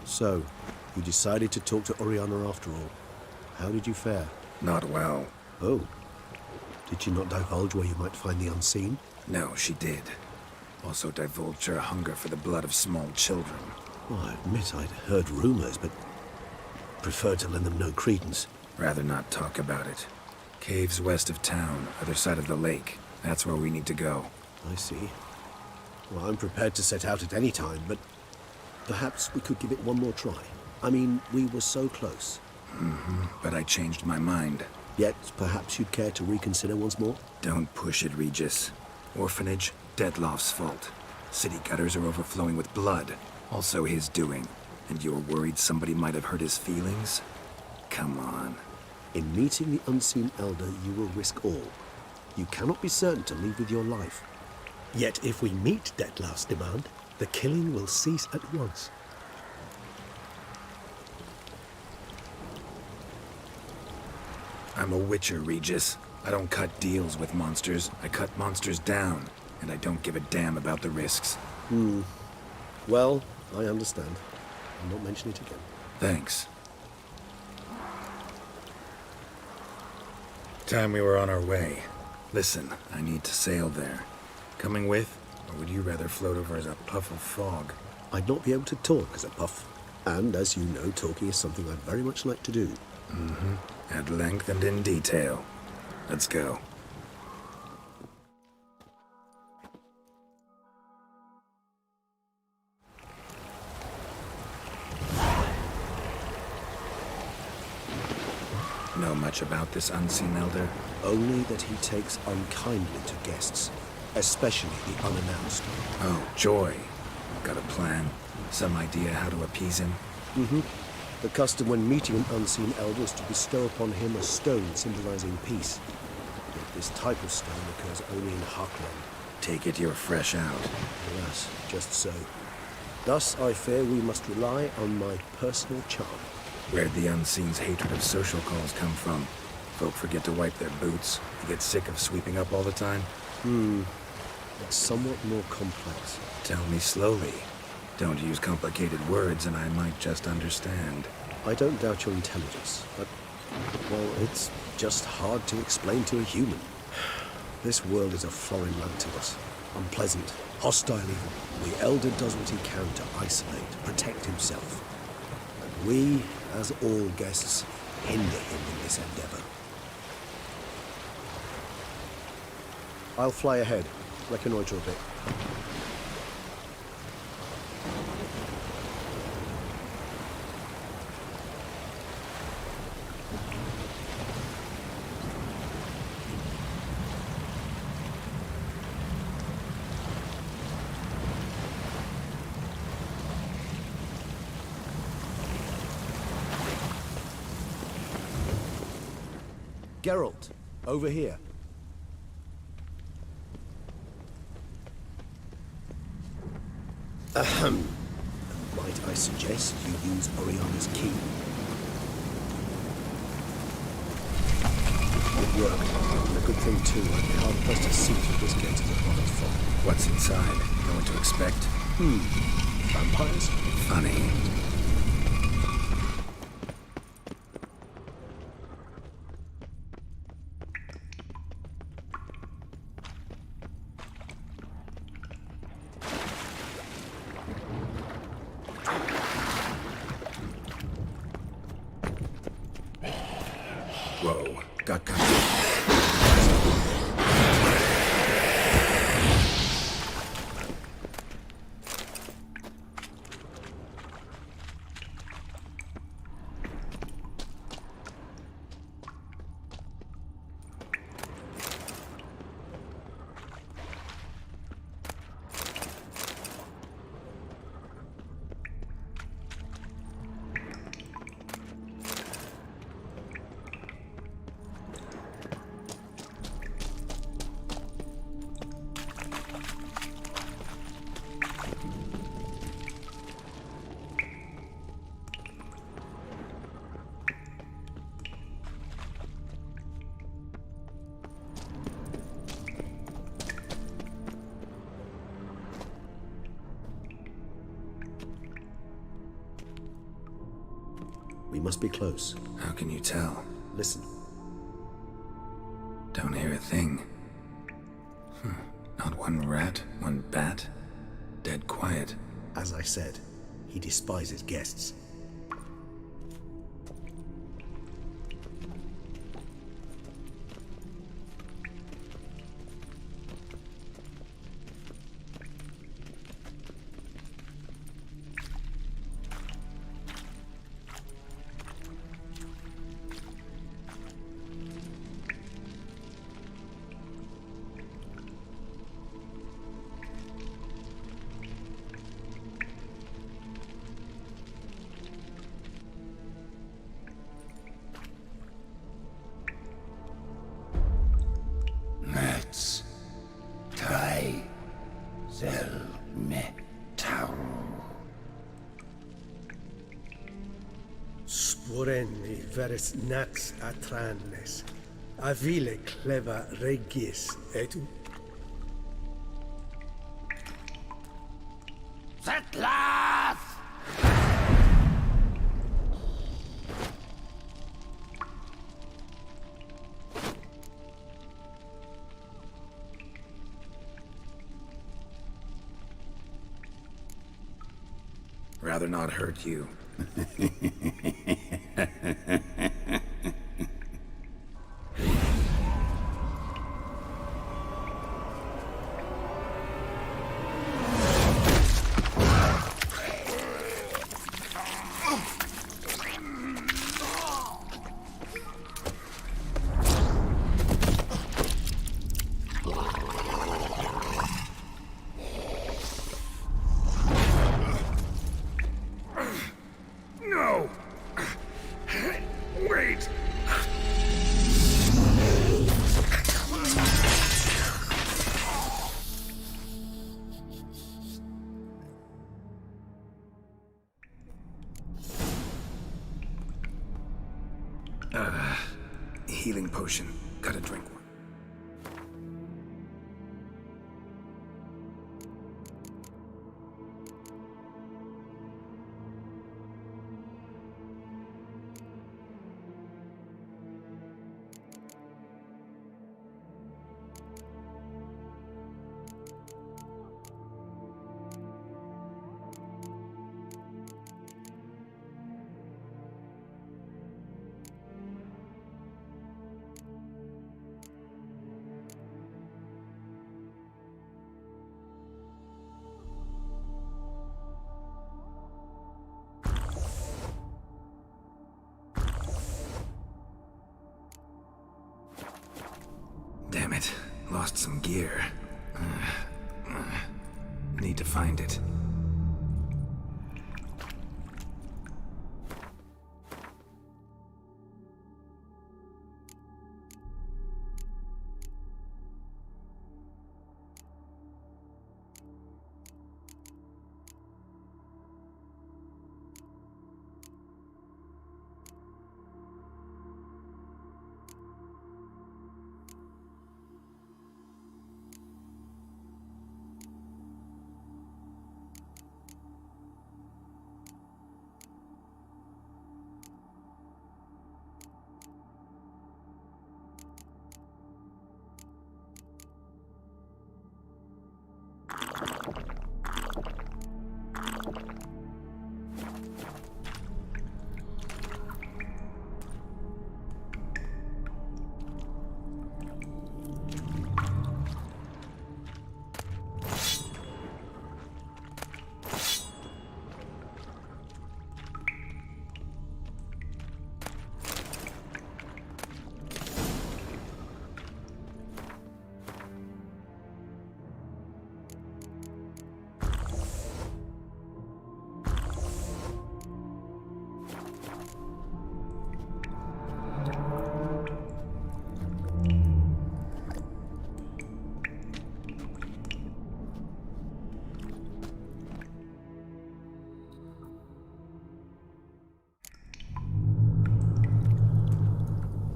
So, you decided to talk to Oriana after all. How did you fare? Not well. Oh. Did she not divulge where you might find the unseen? No, she did. Also divulged her hunger for the blood of small children. Well, I admit I'd heard rumors, but preferred to lend them no credence. Rather not talk about it. Caves west of town, other side of the lake. That's where we need to go. I see. Well, I'm prepared to set out at any time, but perhaps we could give it one more try. I mean, we were so close. But I changed my mind. Yet, perhaps you'd care to reconsider once more? Don't push it, Regis. Orphanage, Dettlaff's fault. City gutters are overflowing with blood. Also his doing. And you're worried somebody might have hurt his feelings? Come on. In meeting the Unseen Elder, you will risk all. You cannot be certain to leave with your life. Yet if we meet Dettlar's demand, the killing will cease at once. I'm a witcher, Regis. I don't cut deals with monsters. I cut monsters down, and I don't give a damn about the risks. Well, I understand. I'll not mention it again. Thanks. Time we were on our way. Listen, I need to sail there. Coming with, or would you rather float over as a puff of fog? I'd not be able to talk as a puff. And as you know, talking is something I'd very much like to do. Mm-hmm. At length and in detail. Let's go. Know much about this unseen elder? Only that he takes unkindly to guests, especially the unannounced. Oh, joy. Got a plan? Some idea how to appease him? Mm-hmm. The custom when meeting an unseen elder is to bestow upon him a stone symbolizing peace. Yet this type of stone occurs only in Harkland. Take it you're fresh out. Alas, just so. Thus, I fear we must rely on my personal charm. Where'd the Unseen's hatred of social calls come from? Folk forget to wipe their boots. You get sick of sweeping up all the time? It's somewhat more complex. Tell me slowly. Don't use complicated words and I might just understand. I don't doubt your intelligence, but, well, it's just hard to explain to a human. This world is a foreign land to us. Unpleasant, hostile even. The Elder does what he can to isolate, protect himself. And we, as all guests, hinder him in this endeavor. I'll fly ahead, reconnoiter a bit. Geralt, over here. Ahem. Might I suggest you use Oriana's key? It worked. And a good thing too. I'd be hard pressed to see through this gate as a body's fault. What's inside? Know what to expect? Vampires? Funny. Whoa, got company. We must be close. How can you tell? Listen. Don't hear a thing. Not one rat, one bat. Dead quiet. As I said, he despises guests. veres nats atranes. Avile cleva regis etu. Settlers! Rather not hurt you. No! Wait! Healing potion. Gotta drink one. Damn it. Lost some gear. Need to find it.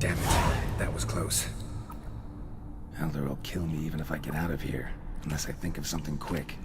Damn it. That was close. Elder will kill me even if I get out of here, unless I think of something quick.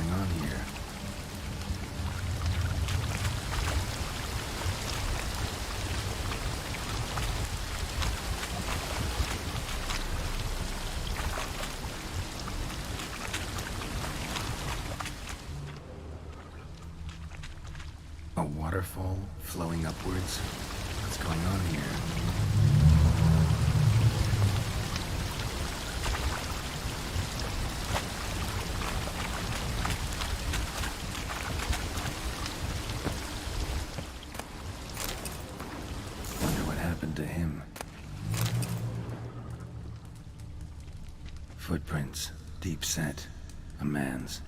going on here? A waterfall flowing upwards? What's going on here? Wonder what happened to him. Footprints, deep set, a man's.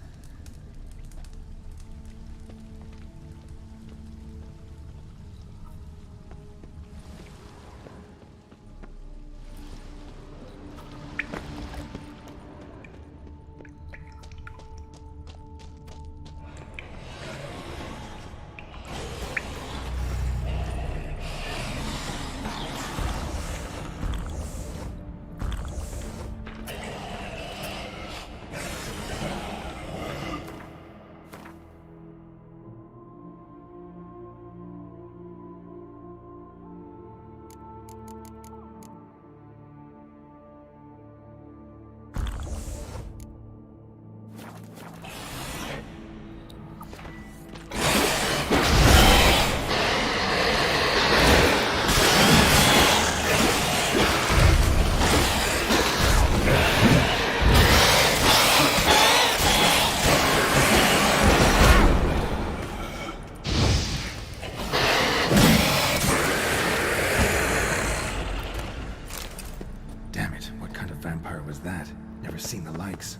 Damn it, what kind of vampire was that? Never seen the likes.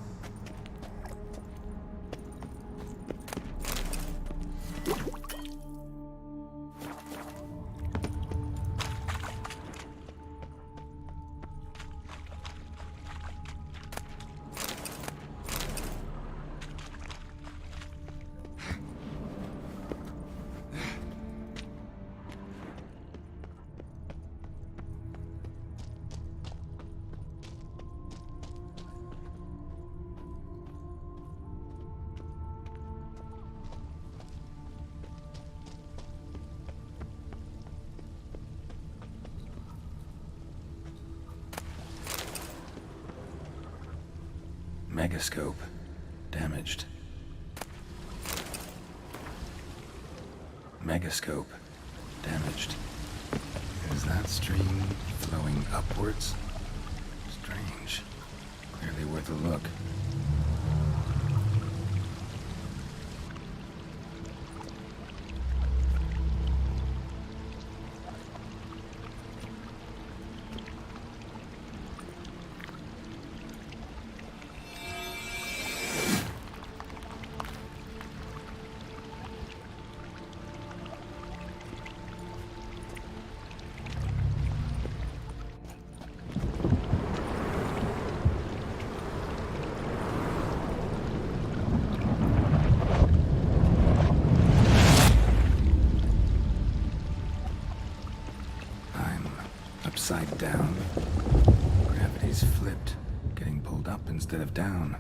Megascope. Damaged. Megascope. Damaged. Is that stream flowing upwards? Strange. Clearly worth a look. Upside down. Gravity's flipped, getting pulled up instead of down.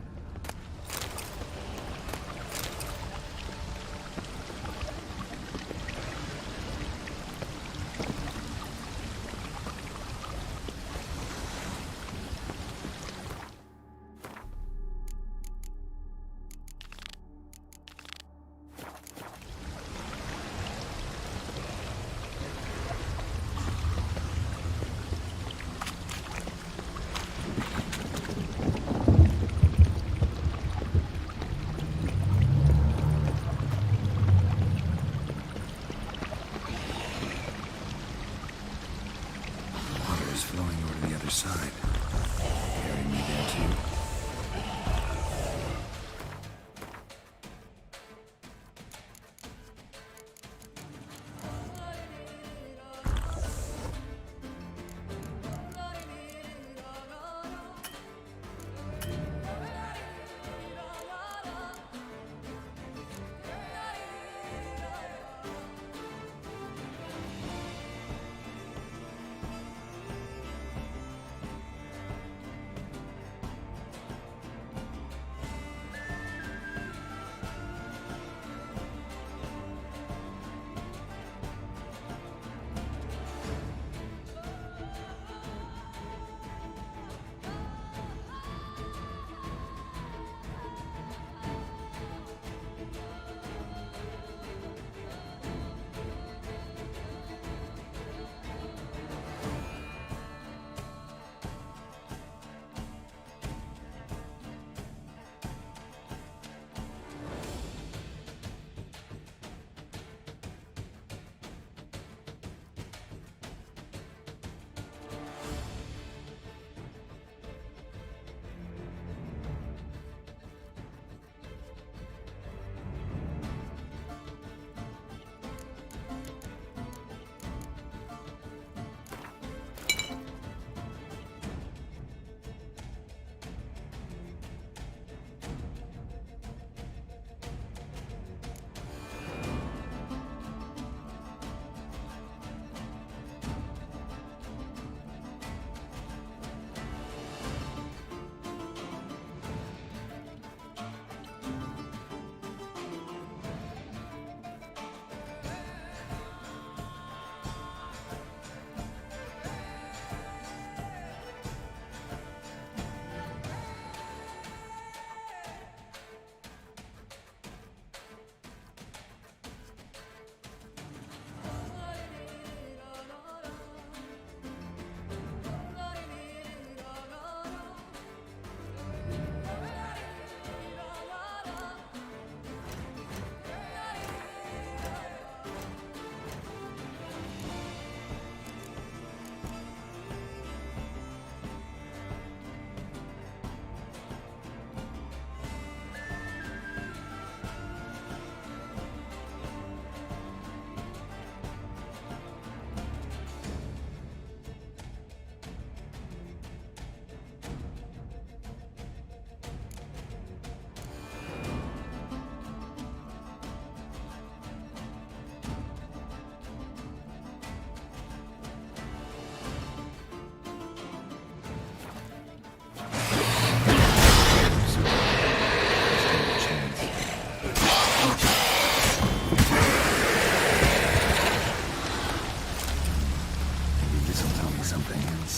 Flowing over to the other side. Carry me there too.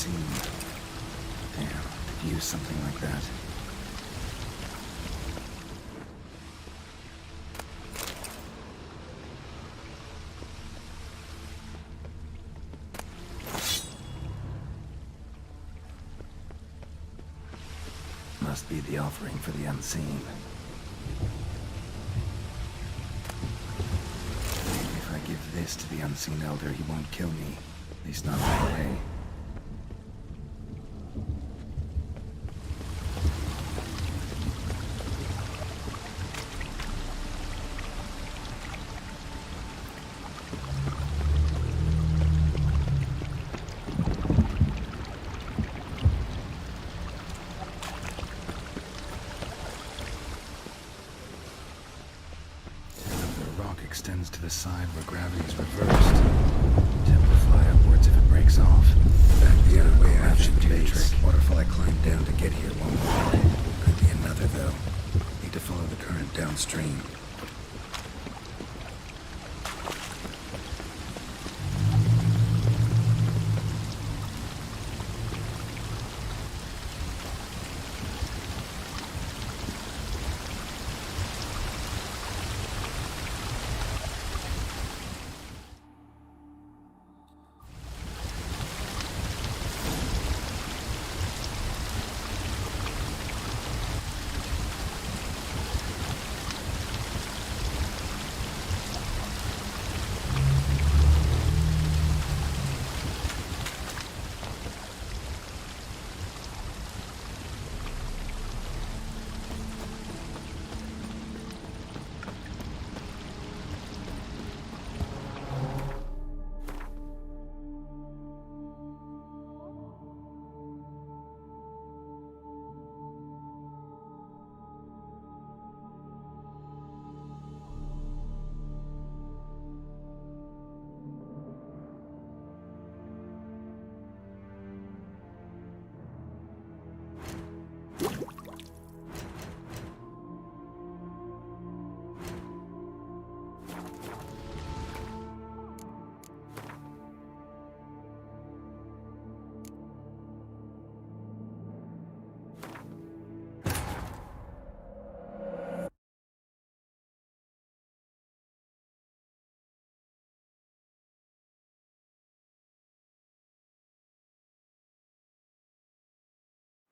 unseen. Damn, could use something like that. Must be the offering for the unseen. Maybe if I give this to the unseen elder, he won't kill me. At least not right away. Extends to the side where gravity is reversed. Temple fly upwards if it breaks off. Back the other way I should do the trick. Waterfall I climbed down to get here won't work. Could be another though. Need to follow the current downstream.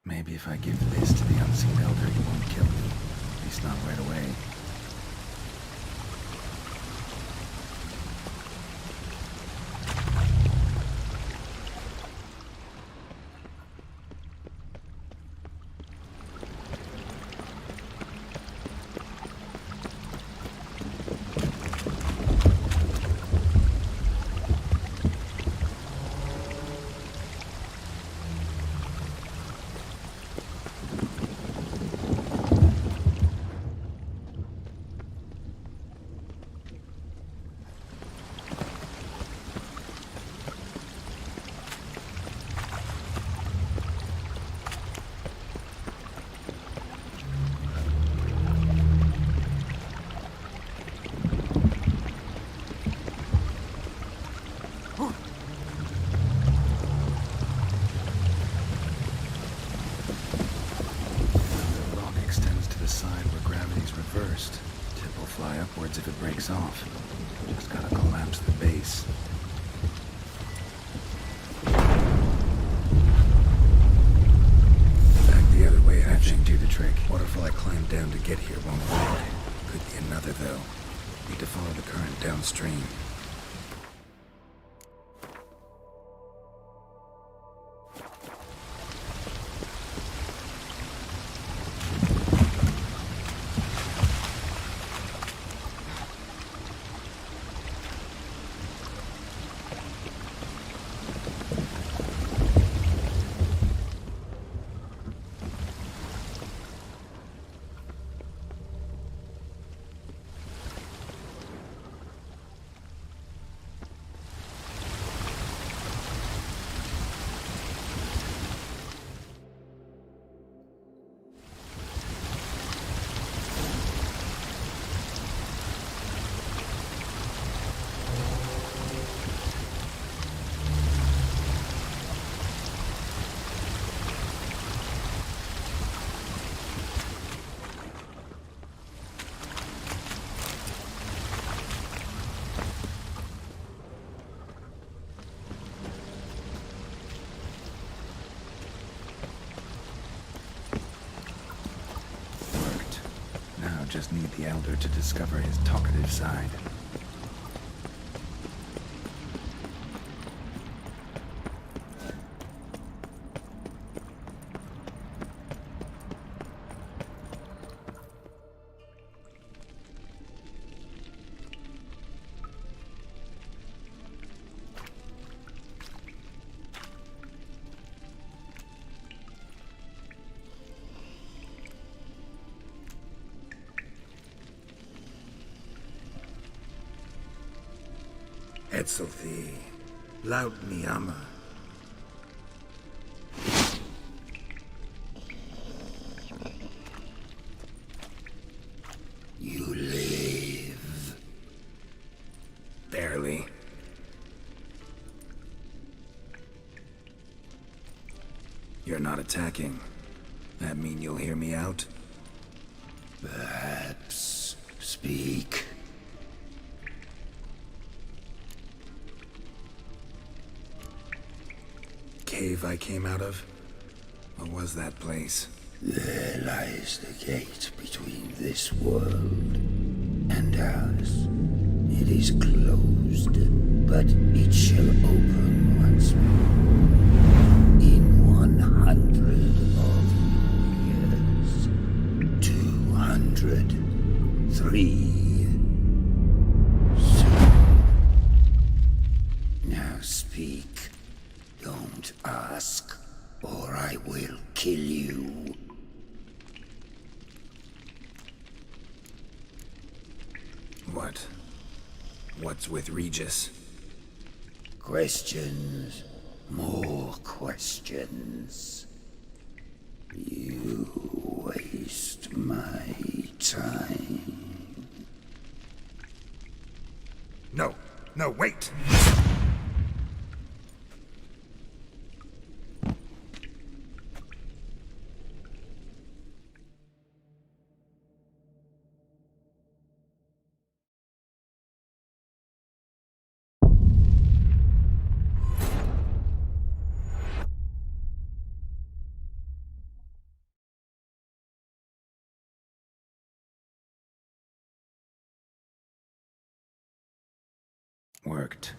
Maybe if I give this to the unseen elder, he won't kill me. At least not right away. Reversed. Tip will fly upwards if it breaks off. Just gotta collapse the base. Back the other way, I think. Do the trick. Waterfall I climbed down to get here won't work. Could be another though. Need to follow the current downstream. need the Elder to discover his talkative side. Etzelthi, laut Niama. You live. Barely. You're not attacking. That mean you'll hear me out? Perhaps. Speak. Cave I came out of? What was that place? There lies the gate between this world and ours. It is closed, but it shall open once more. In 100 of years. 200. 3. Soon. Now speak. Don't ask, or I will kill you. What? What's with Regis? Questions. More questions. You waste my time. No, wait! Worked.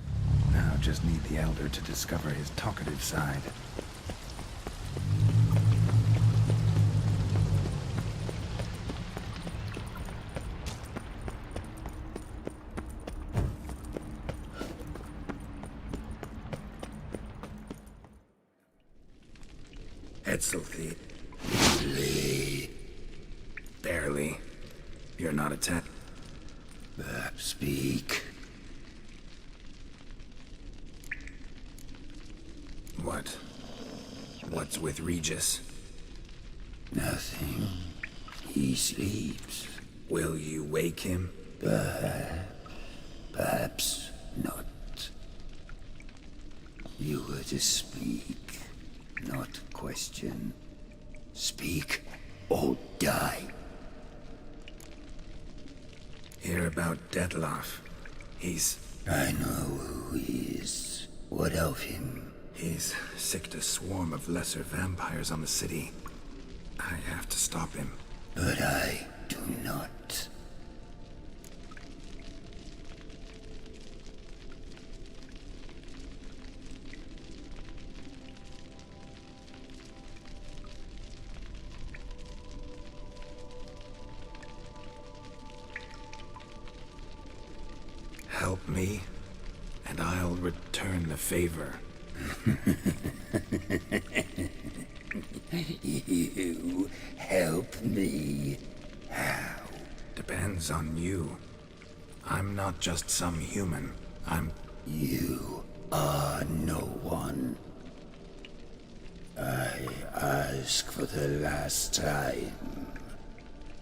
Now just need the Elder to discover his talkative side. Etzelthi. Barely. You're not attacked. Speak. What? What's with Regis? Nothing. He sleeps. Will you wake him? Perhaps not. You were to speak, not question. Speak or die. Hear about Dettlaff. I know who he is. What of him? He's sicked a swarm of lesser vampires on the city. I have to stop him. But I do not. Help me, and I'll return the favor. You help me? How? Depends on you. I'm not just some human. You are no one. I ask for the last time.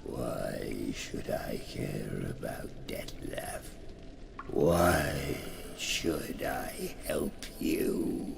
Why should I care about Dettlaff? Why should I help you?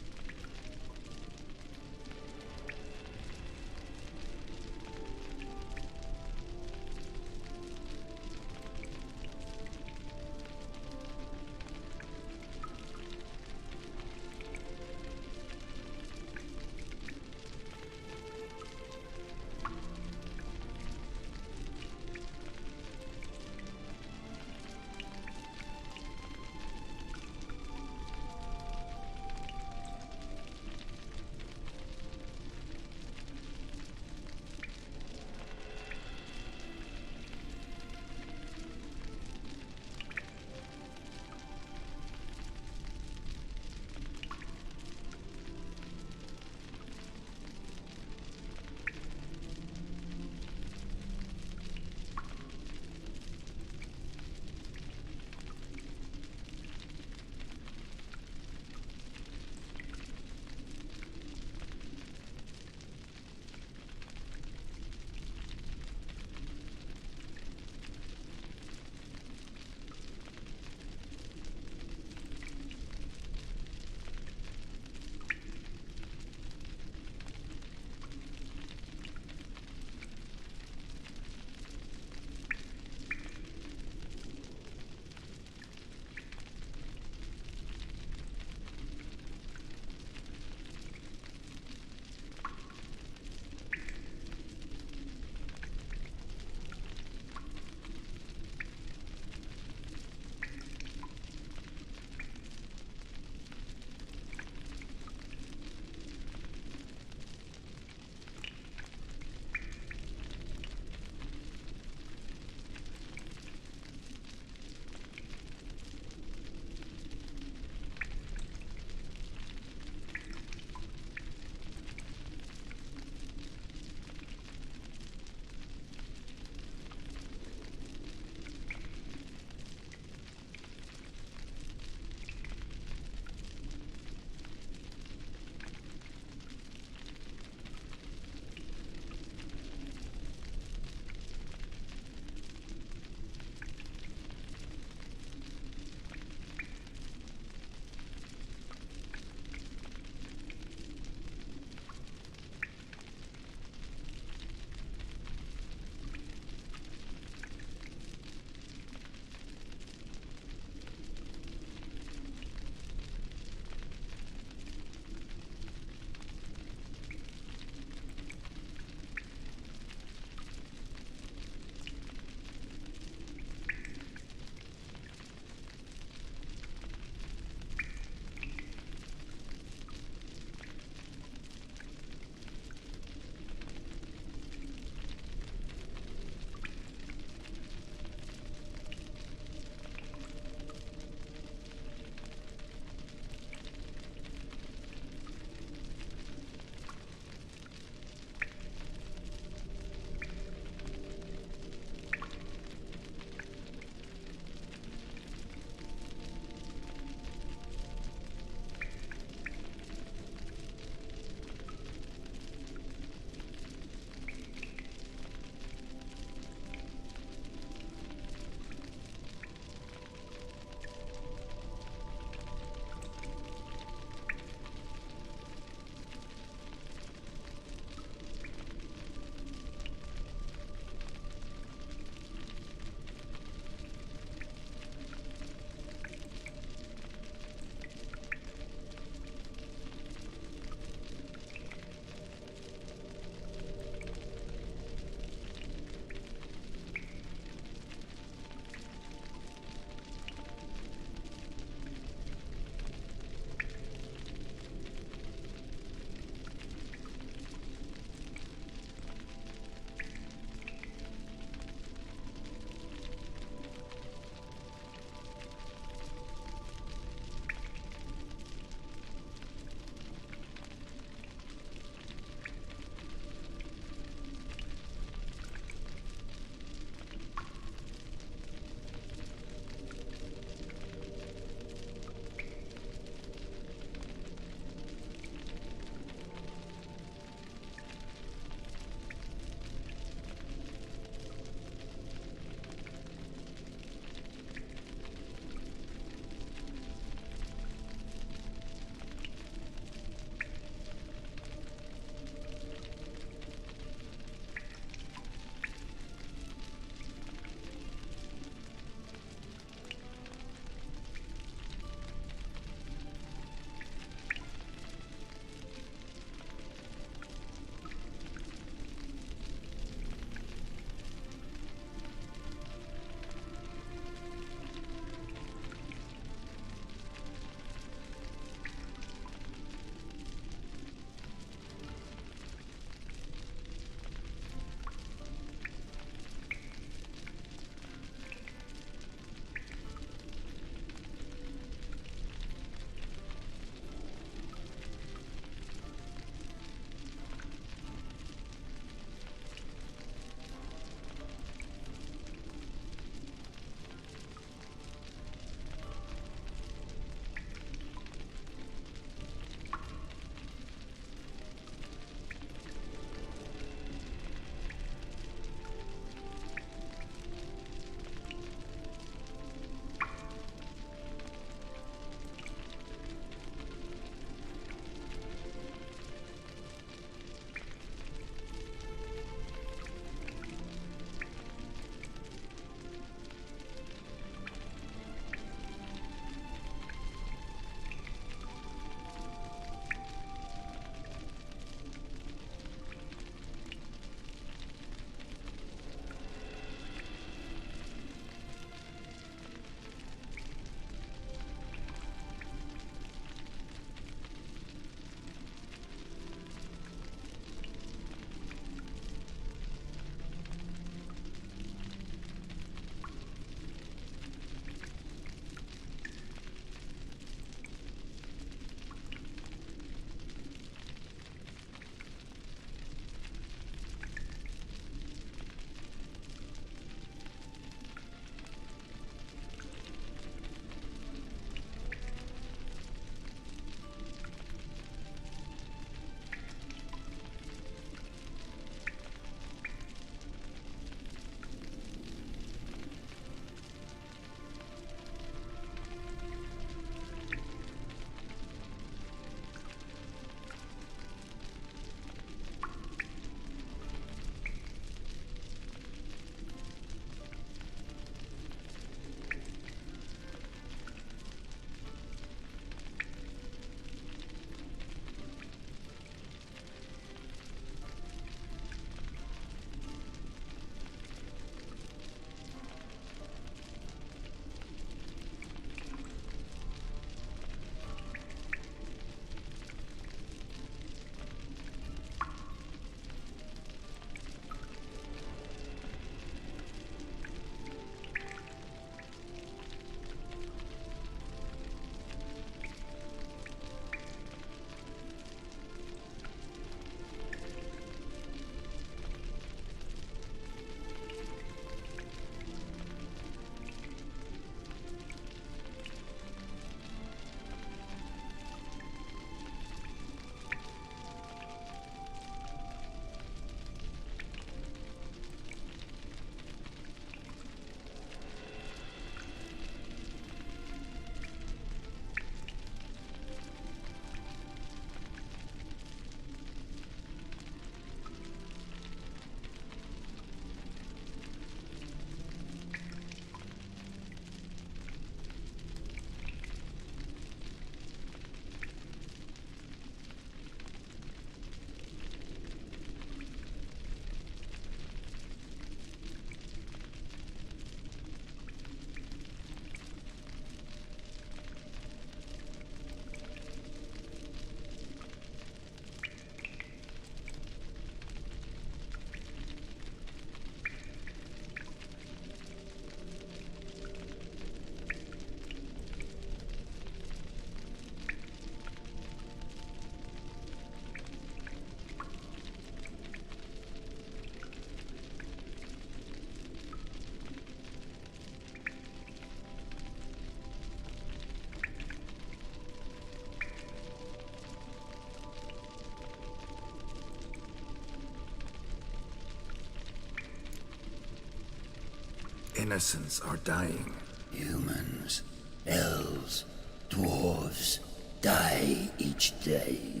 Innocents are dying. Humans, elves, dwarves die each day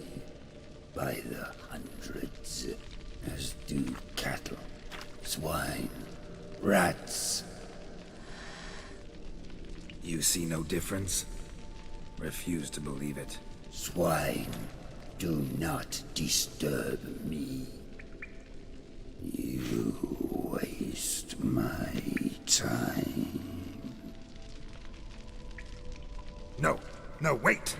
by the hundreds, as do cattle, swine, rats. You see no difference? Refuse to believe it. Swine, do not disturb me. You waste my time. No, no, wait!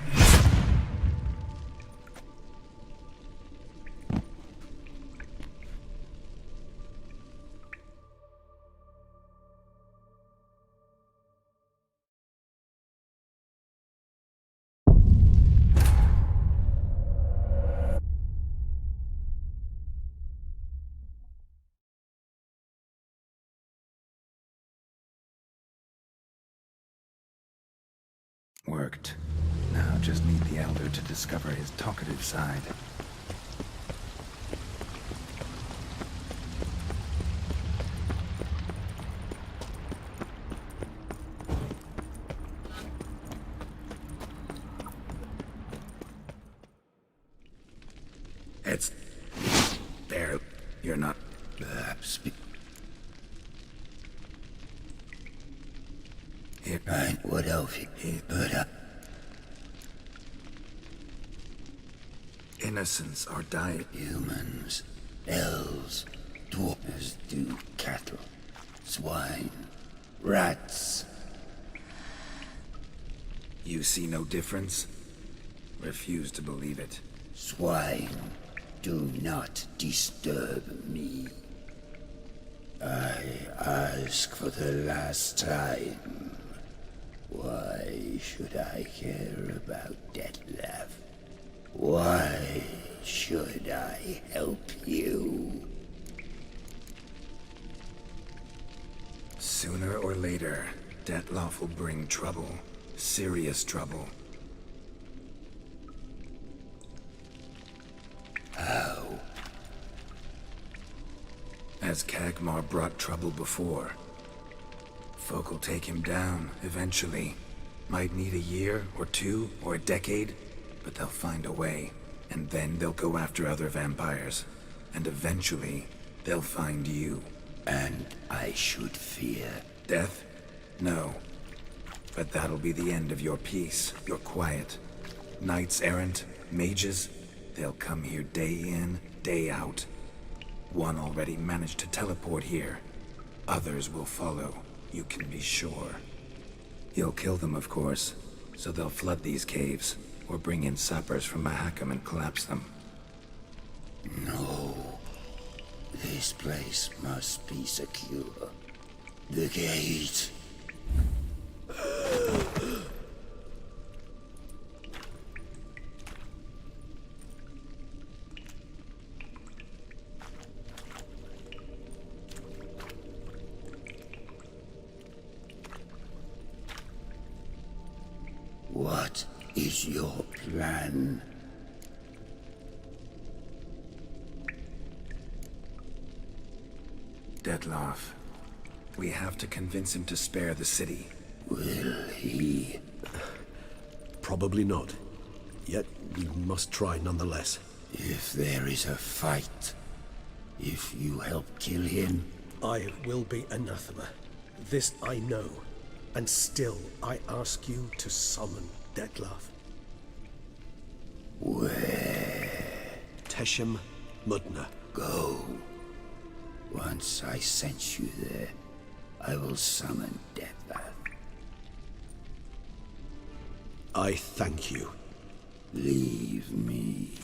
Worked. Now just need the Elder to discover his talkative side. It's... there. You're not... Right, what else? Innocents are dying. Humans, elves, dwarves do cattle, swine, rats. You see no difference? Refuse to believe it. Swine, do not disturb me. I ask for the last time. Why should I care about Detlef? Why should I help you? Sooner or later, Detloff will bring trouble. Serious trouble. How? As Kagmar brought trouble before. Folk will take him down, eventually. Might need a year, or two, or a decade, but they'll find a way. And then they'll go after other vampires. And eventually, they'll find you. And I should fear death? No. But that'll be the end of your peace, your quiet. Knights errant, mages, they'll come here day in, day out. One already managed to teleport here. Others will follow, you can be sure. You'll kill them, of course, so they'll flood these caves, or bring in sappers from Mahakam and collapse them. No. This place must be secure. The gate. What is your plan? Detloff. We have to convince him to spare the city. Will he? Probably not. Yet we must try nonetheless. If there is a fight, if you help kill him... I will be anathema. This I know. And still, I ask you to summon Detlaff. Where? Teshem Mudna. Go. Once I sense you there, I will summon Detlaff. I thank you. Leave me.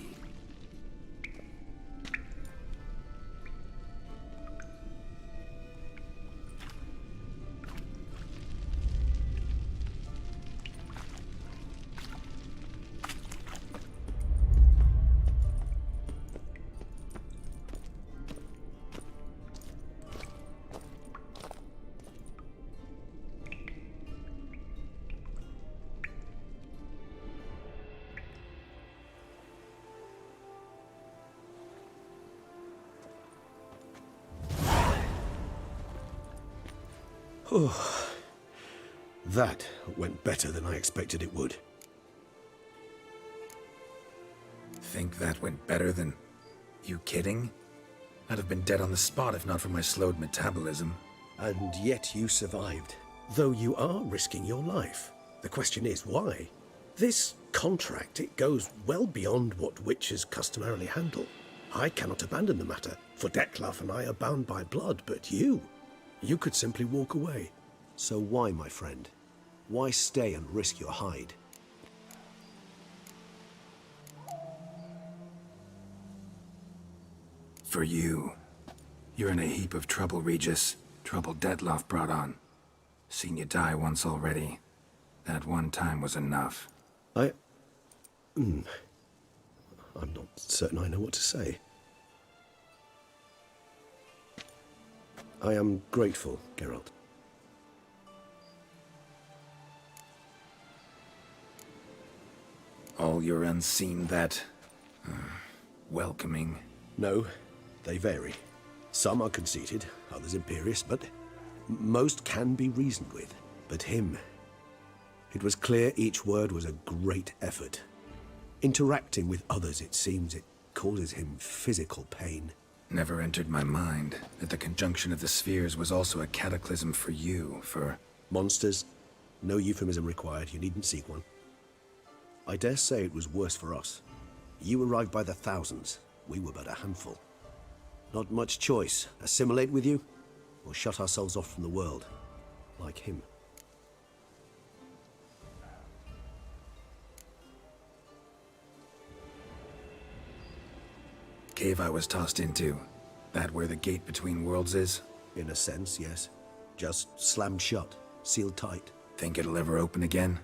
Oh, that went better than I expected it would. Think that went better than... You kidding? I'd have been dead on the spot if not for my slowed metabolism. And yet you survived, though you are risking your life. The question is, why? This contract, it goes well beyond what witches customarily handle. I cannot abandon the matter, for Dettlaff and I are bound by blood, but you could simply walk away. So why, my friend? Why stay and risk your hide? For you. You're in a heap of trouble, Regis. Trouble Dettlaff brought on. Seen you die once already. That one time was enough. I'm not certain I know what to say. I am grateful, Geralt. All your unseen that... welcoming. No, they vary. Some are conceited, others imperious, but most can be reasoned with. But him... It was clear each word was a great effort. Interacting with others, it seems, it causes him physical pain. Never entered my mind that the conjunction of the spheres was also a cataclysm for you, for... Monsters? No euphemism required, you needn't seek one. I dare say it was worse for us. You arrived by the thousands, we were but a handful. Not much choice, assimilate with you, or shut ourselves off from the world, like him. Cave I was tossed into. That where the gate between worlds is? In a sense, yes. Just slammed shut, sealed tight. Think it'll ever open again?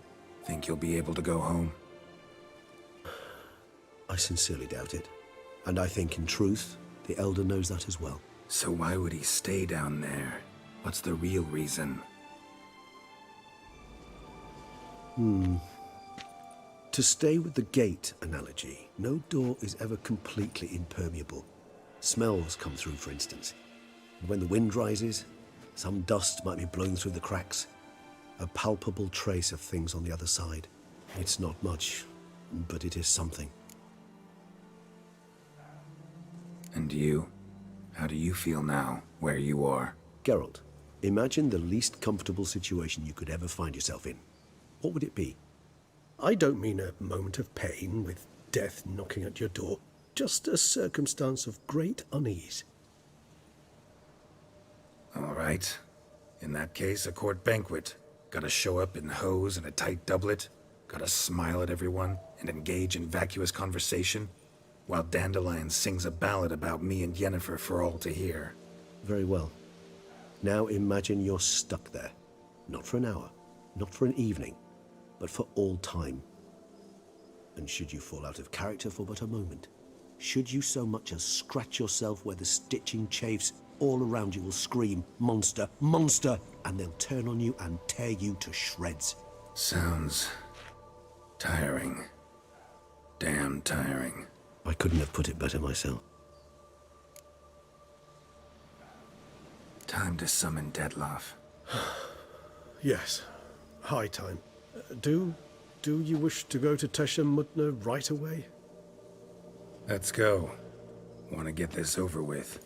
Think you'll be able to go home? I sincerely doubt it. And I think, in truth, the Elder knows that as well. So why would he stay down there? What's the real reason? To stay with the gate analogy, no door is ever completely impermeable. Smells come through, for instance. And when the wind rises, some dust might be blown through the cracks. A palpable trace of things on the other side. It's not much, but it is something. And you? How do you feel now, where you are? Geralt, imagine the least comfortable situation you could ever find yourself in. What would it be? I don't mean a moment of pain with death knocking at your door. Just a circumstance of great unease. All right. In that case, a court banquet. Gotta show up in hose and a tight doublet. Gotta smile at everyone and engage in vacuous conversation. While Dandelion sings a ballad about me and Yennefer for all to hear. Very well. Now imagine you're stuck there. Not for an hour, not for an evening, but for all time. And should you fall out of character for but a moment, should you so much as scratch yourself where the stitching chafes, all around you will scream, "Monster, monster!" and they'll turn on you and tear you to shreds. Sounds... tiring. Damn tiring. I couldn't have put it better myself. Time to summon Dettlaff. Yes, high time. Do you wish to go to Tesha Mutna right away? Let's go. Want to get this over with.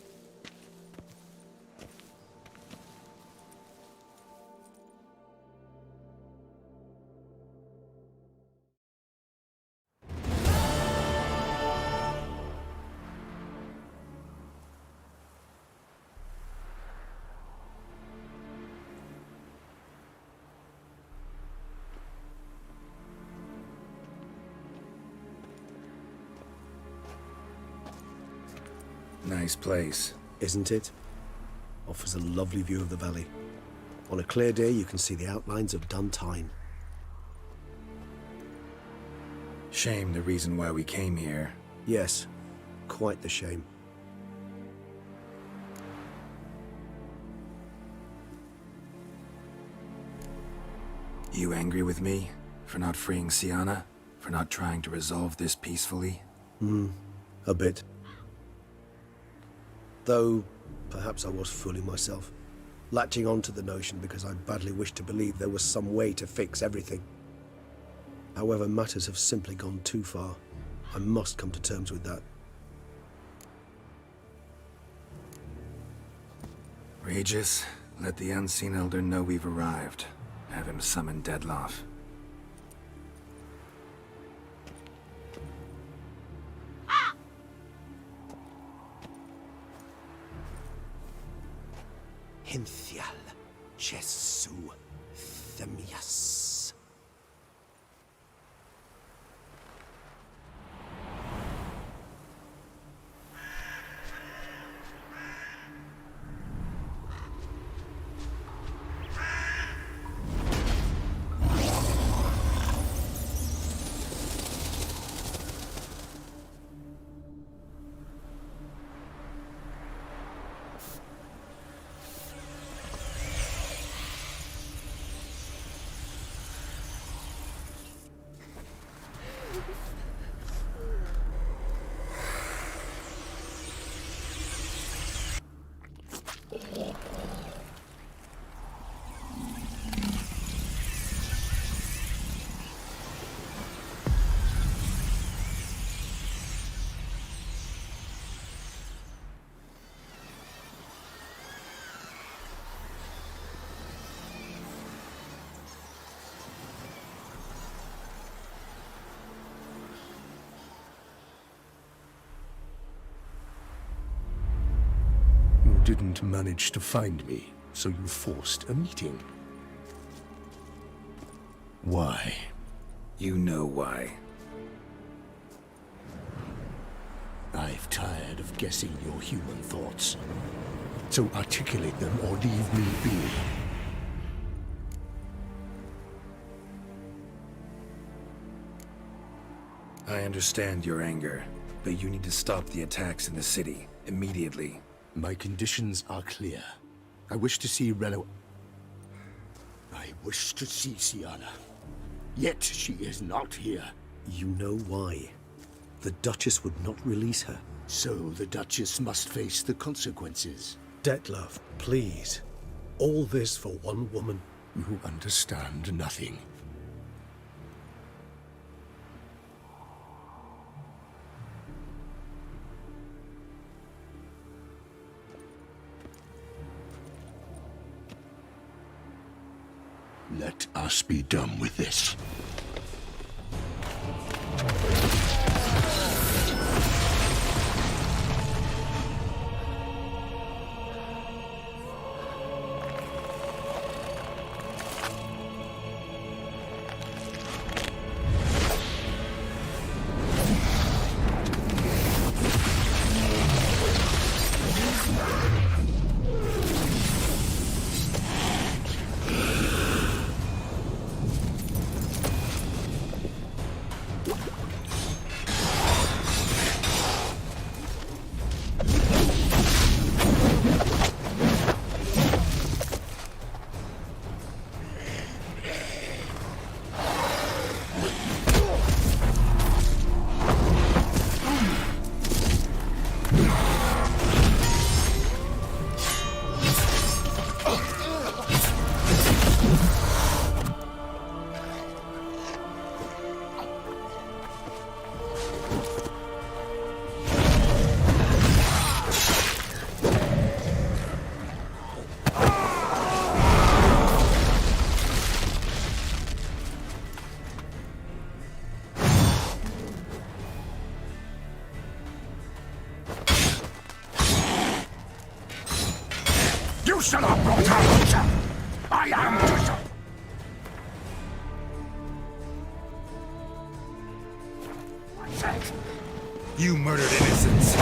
Nice place. Isn't it? Offers a lovely view of the valley. On a clear day, you can see the outlines of Dun Tine. Shame the reason why we came here. Yes, quite the shame. You angry with me? For not freeing Sienna? For not trying to resolve this peacefully? A bit. Though, perhaps I was fooling myself. latching onto the notion because I badly wished to believe there was some way to fix everything. However, matters have simply gone too far. I must come to terms with that. Regis, let the Unseen Elder know we've arrived. Have him summon Dettlaff. Hinthial Jesu Themias. You didn't manage to find me, so you forced a meeting. Why? You know why. I've tired of guessing your human thoughts. So articulate them or leave me be. I understand your anger, but you need to stop the attacks in the city, immediately. My conditions are clear. I wish to see Relo... I wish to see Syanna. Yet she is not here. You know why. The Duchess would not release her. So the Duchess must face the consequences. Dettlaff, please. All this for one woman. You understand nothing. Let us be done with this. You shall not brought out! I am Bishop! You murdered innocents.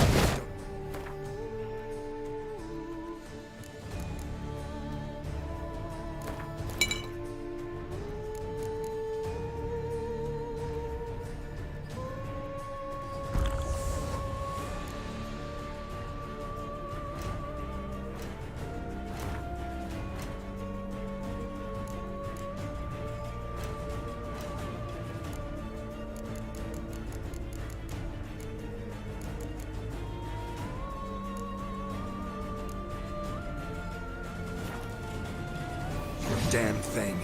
damn thing.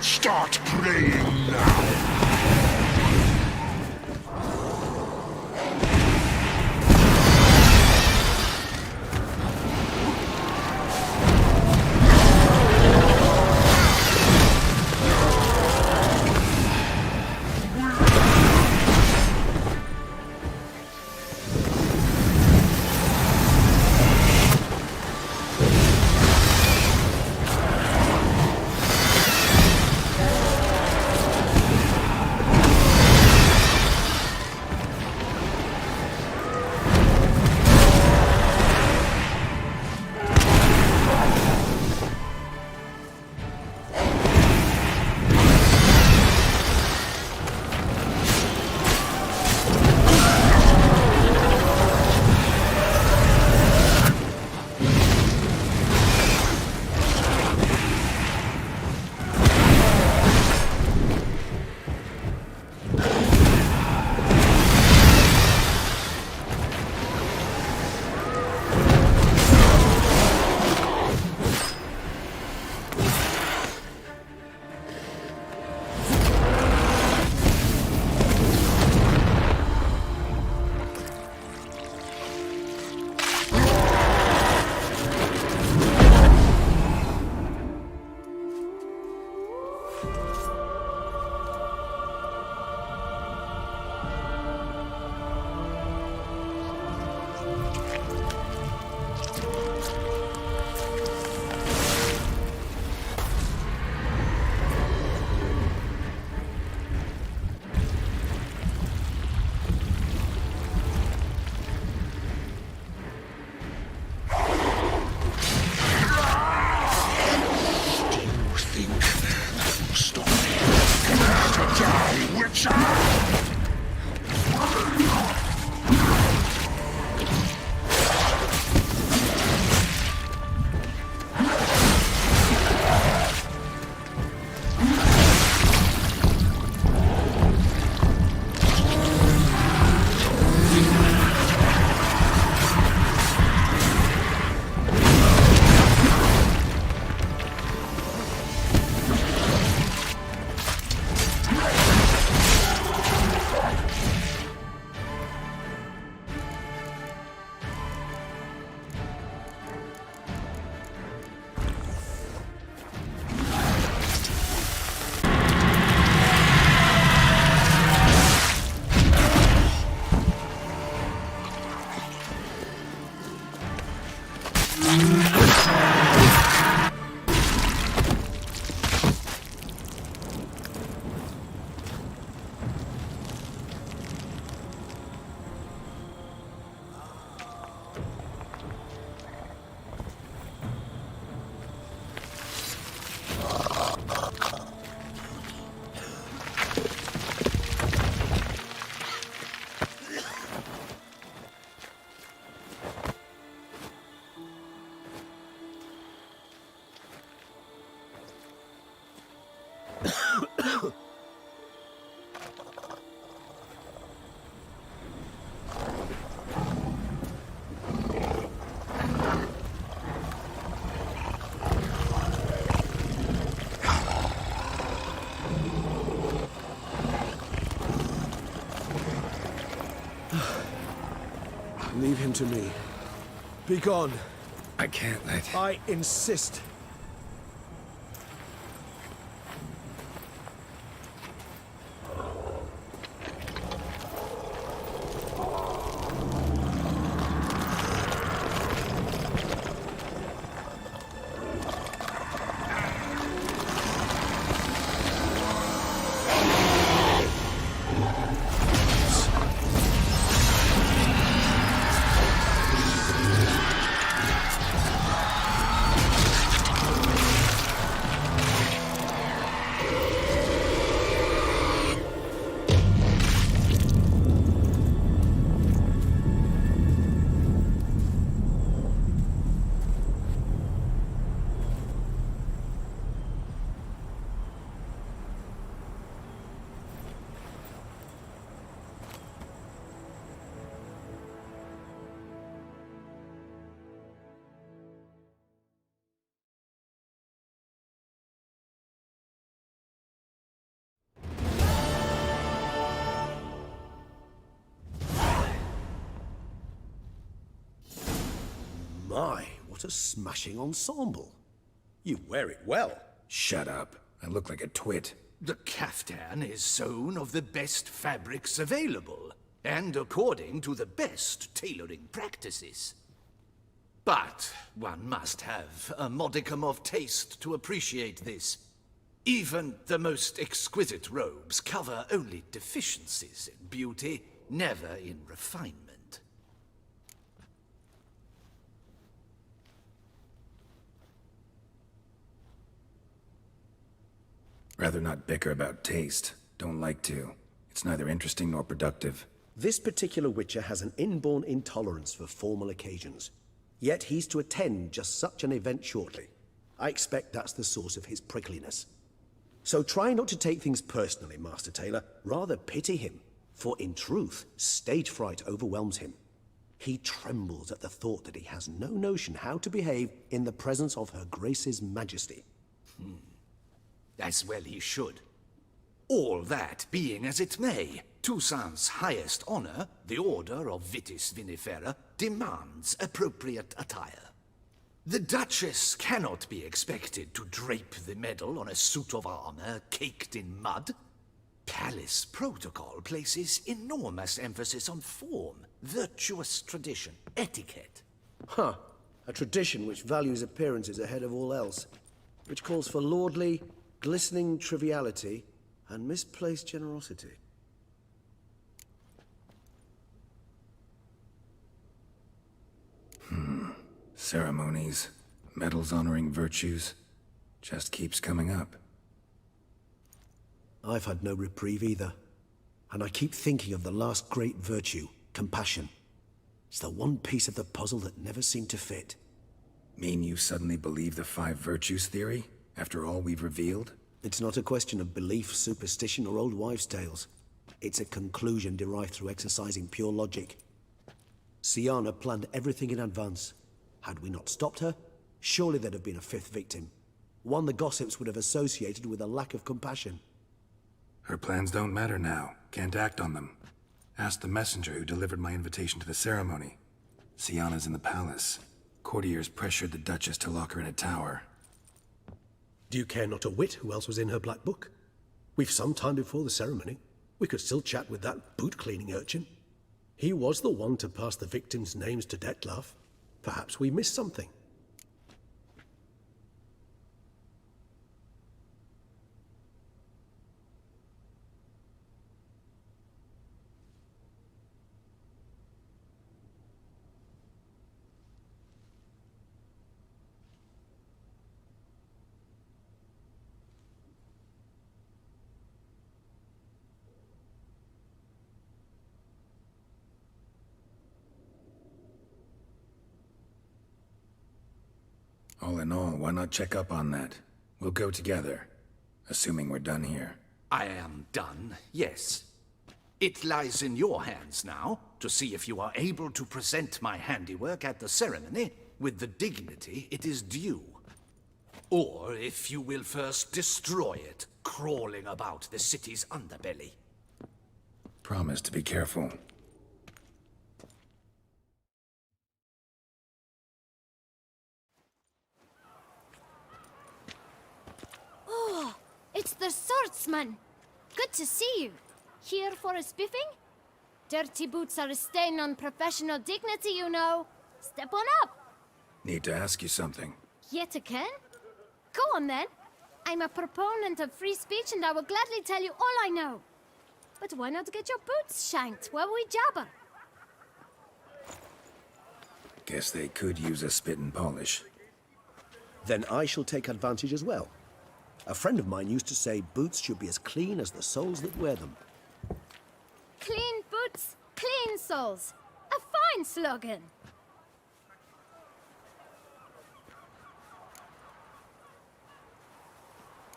Start praying now. Leave him to me. Be gone. I can't let... I insist. My, what a smashing ensemble. You wear it well. Shut up. I look like a twit. The caftan is sewn of the best fabrics available, and according to the best tailoring practices. But one must have a modicum of taste to appreciate this. Even the most exquisite robes cover only deficiencies in beauty, never in refinement. Rather not bicker about taste. Don't like to. It's neither interesting nor productive. This particular Witcher has an inborn intolerance for formal occasions. Yet he's to attend just such an event shortly. I expect that's the source of his prickliness. So try not to take things personally, Master Taylor. Rather pity him. For in truth, stage fright overwhelms him. He trembles at the thought that he has no notion how to behave in the presence of Her Grace's Majesty. As well he should. All that being as it may, Toussaint's highest honor, the Order of Vitis Vinifera, demands appropriate attire. The Duchess cannot be expected to drape the medal on a suit of armor caked in mud. Palace protocol places enormous emphasis on form, virtuous tradition, etiquette. Huh. A tradition which values appearances ahead of all else. Which calls for lordly, glistening triviality and misplaced generosity. Ceremonies, medals honoring virtues, just keeps coming up. I've had no reprieve either. And I keep thinking of the last great virtue, compassion. It's the one piece of the puzzle that never seemed to fit. Mean you suddenly believe the 5 virtues theory, after all we've revealed? It's not a question of belief, superstition, or old wives' tales. It's a conclusion derived through exercising pure logic. Syanna planned everything in advance. Had we not stopped her, surely there'd have been a 5th victim. One the gossips would have associated with a lack of compassion. Her plans don't matter now. Can't act on them. Ask the messenger who delivered my invitation to the ceremony. Syanna's in the palace. Courtiers pressured the Duchess to lock her in a tower. Do you care not a whit who else was in her black book? We've some time before the ceremony. We could still chat with that boot-cleaning urchin. He was the one to pass the victims' names to Dettlaff. Perhaps we missed something. All in all, why not check up on that? We'll go together, assuming we're done here. I am done, yes. It lies in your hands now to see if you are able to present my handiwork at the ceremony with the dignity it is due. Or if you will first destroy it, crawling about the city's underbelly. Promise to be careful. Oh, it's the swordsman. Good to see you. Here for a spiffing? Dirty boots are a stain on professional dignity, you know. Step on up. Need to ask you something. Yet again? Go on then. I'm a proponent of free speech and I will gladly tell you all I know. But why not get your boots shanked while we jabber? Guess they could use a spit and polish. Then I shall take advantage as well. A friend of mine used to say boots should be as clean as the soles that wear them. Clean boots, clean soles. A fine slogan.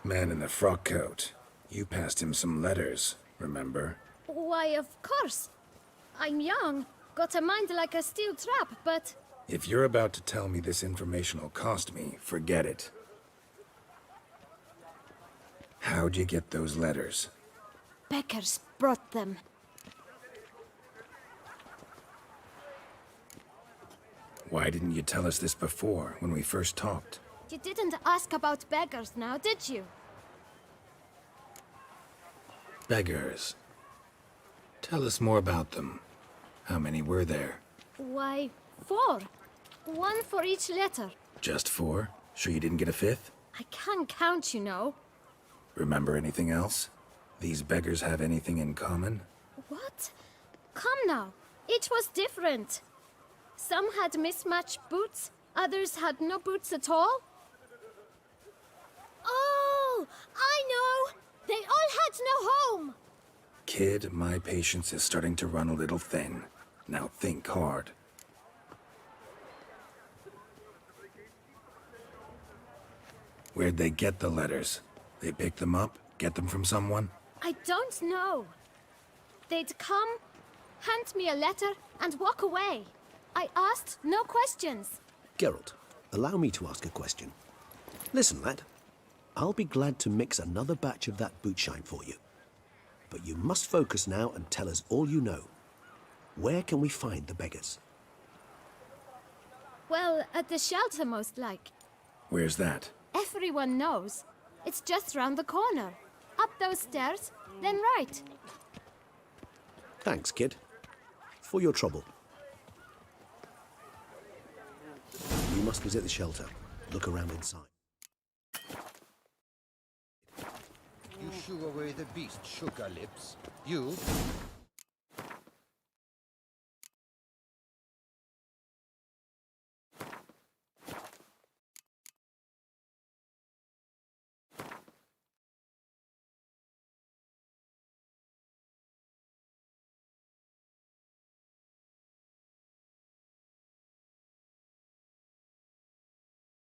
Man in the frock coat. You passed him some letters, remember? Why, of course. I'm young, got a mind like a steel trap, but... If you're about to tell me this information'll cost me, forget it. How'd you get those letters? Beckers brought them. Why didn't you tell us this before, when we first talked? You didn't ask about beggars now, did you? Beggars. Tell us more about them. How many were there? Why, 4. 1 for each letter. Just 4? Sure you didn't get a 5th? I can't count, you know. Remember anything else? These beggars have anything in common? What? Come now. Each was different. Some had mismatched boots, others had no boots at all. Oh, I know! They all had no home! Kid, my patience is starting to run a little thin. Now think hard. Where'd they get the letters? They pick them up? Get them from someone? I don't know. They'd come, hand me a letter, and walk away. I asked no questions. Geralt, allow me to ask a question. Listen, lad. I'll be glad to mix another batch of that bootshine for you. But you must focus now and tell us all you know. Where can we find the beggars? Well, at the shelter, most like. Where's that? Everyone knows. It's just round the corner. Up those stairs, then right. Thanks, kid. For your trouble. You must visit the shelter. Look around inside. You shoo away the beast, sugar lips. You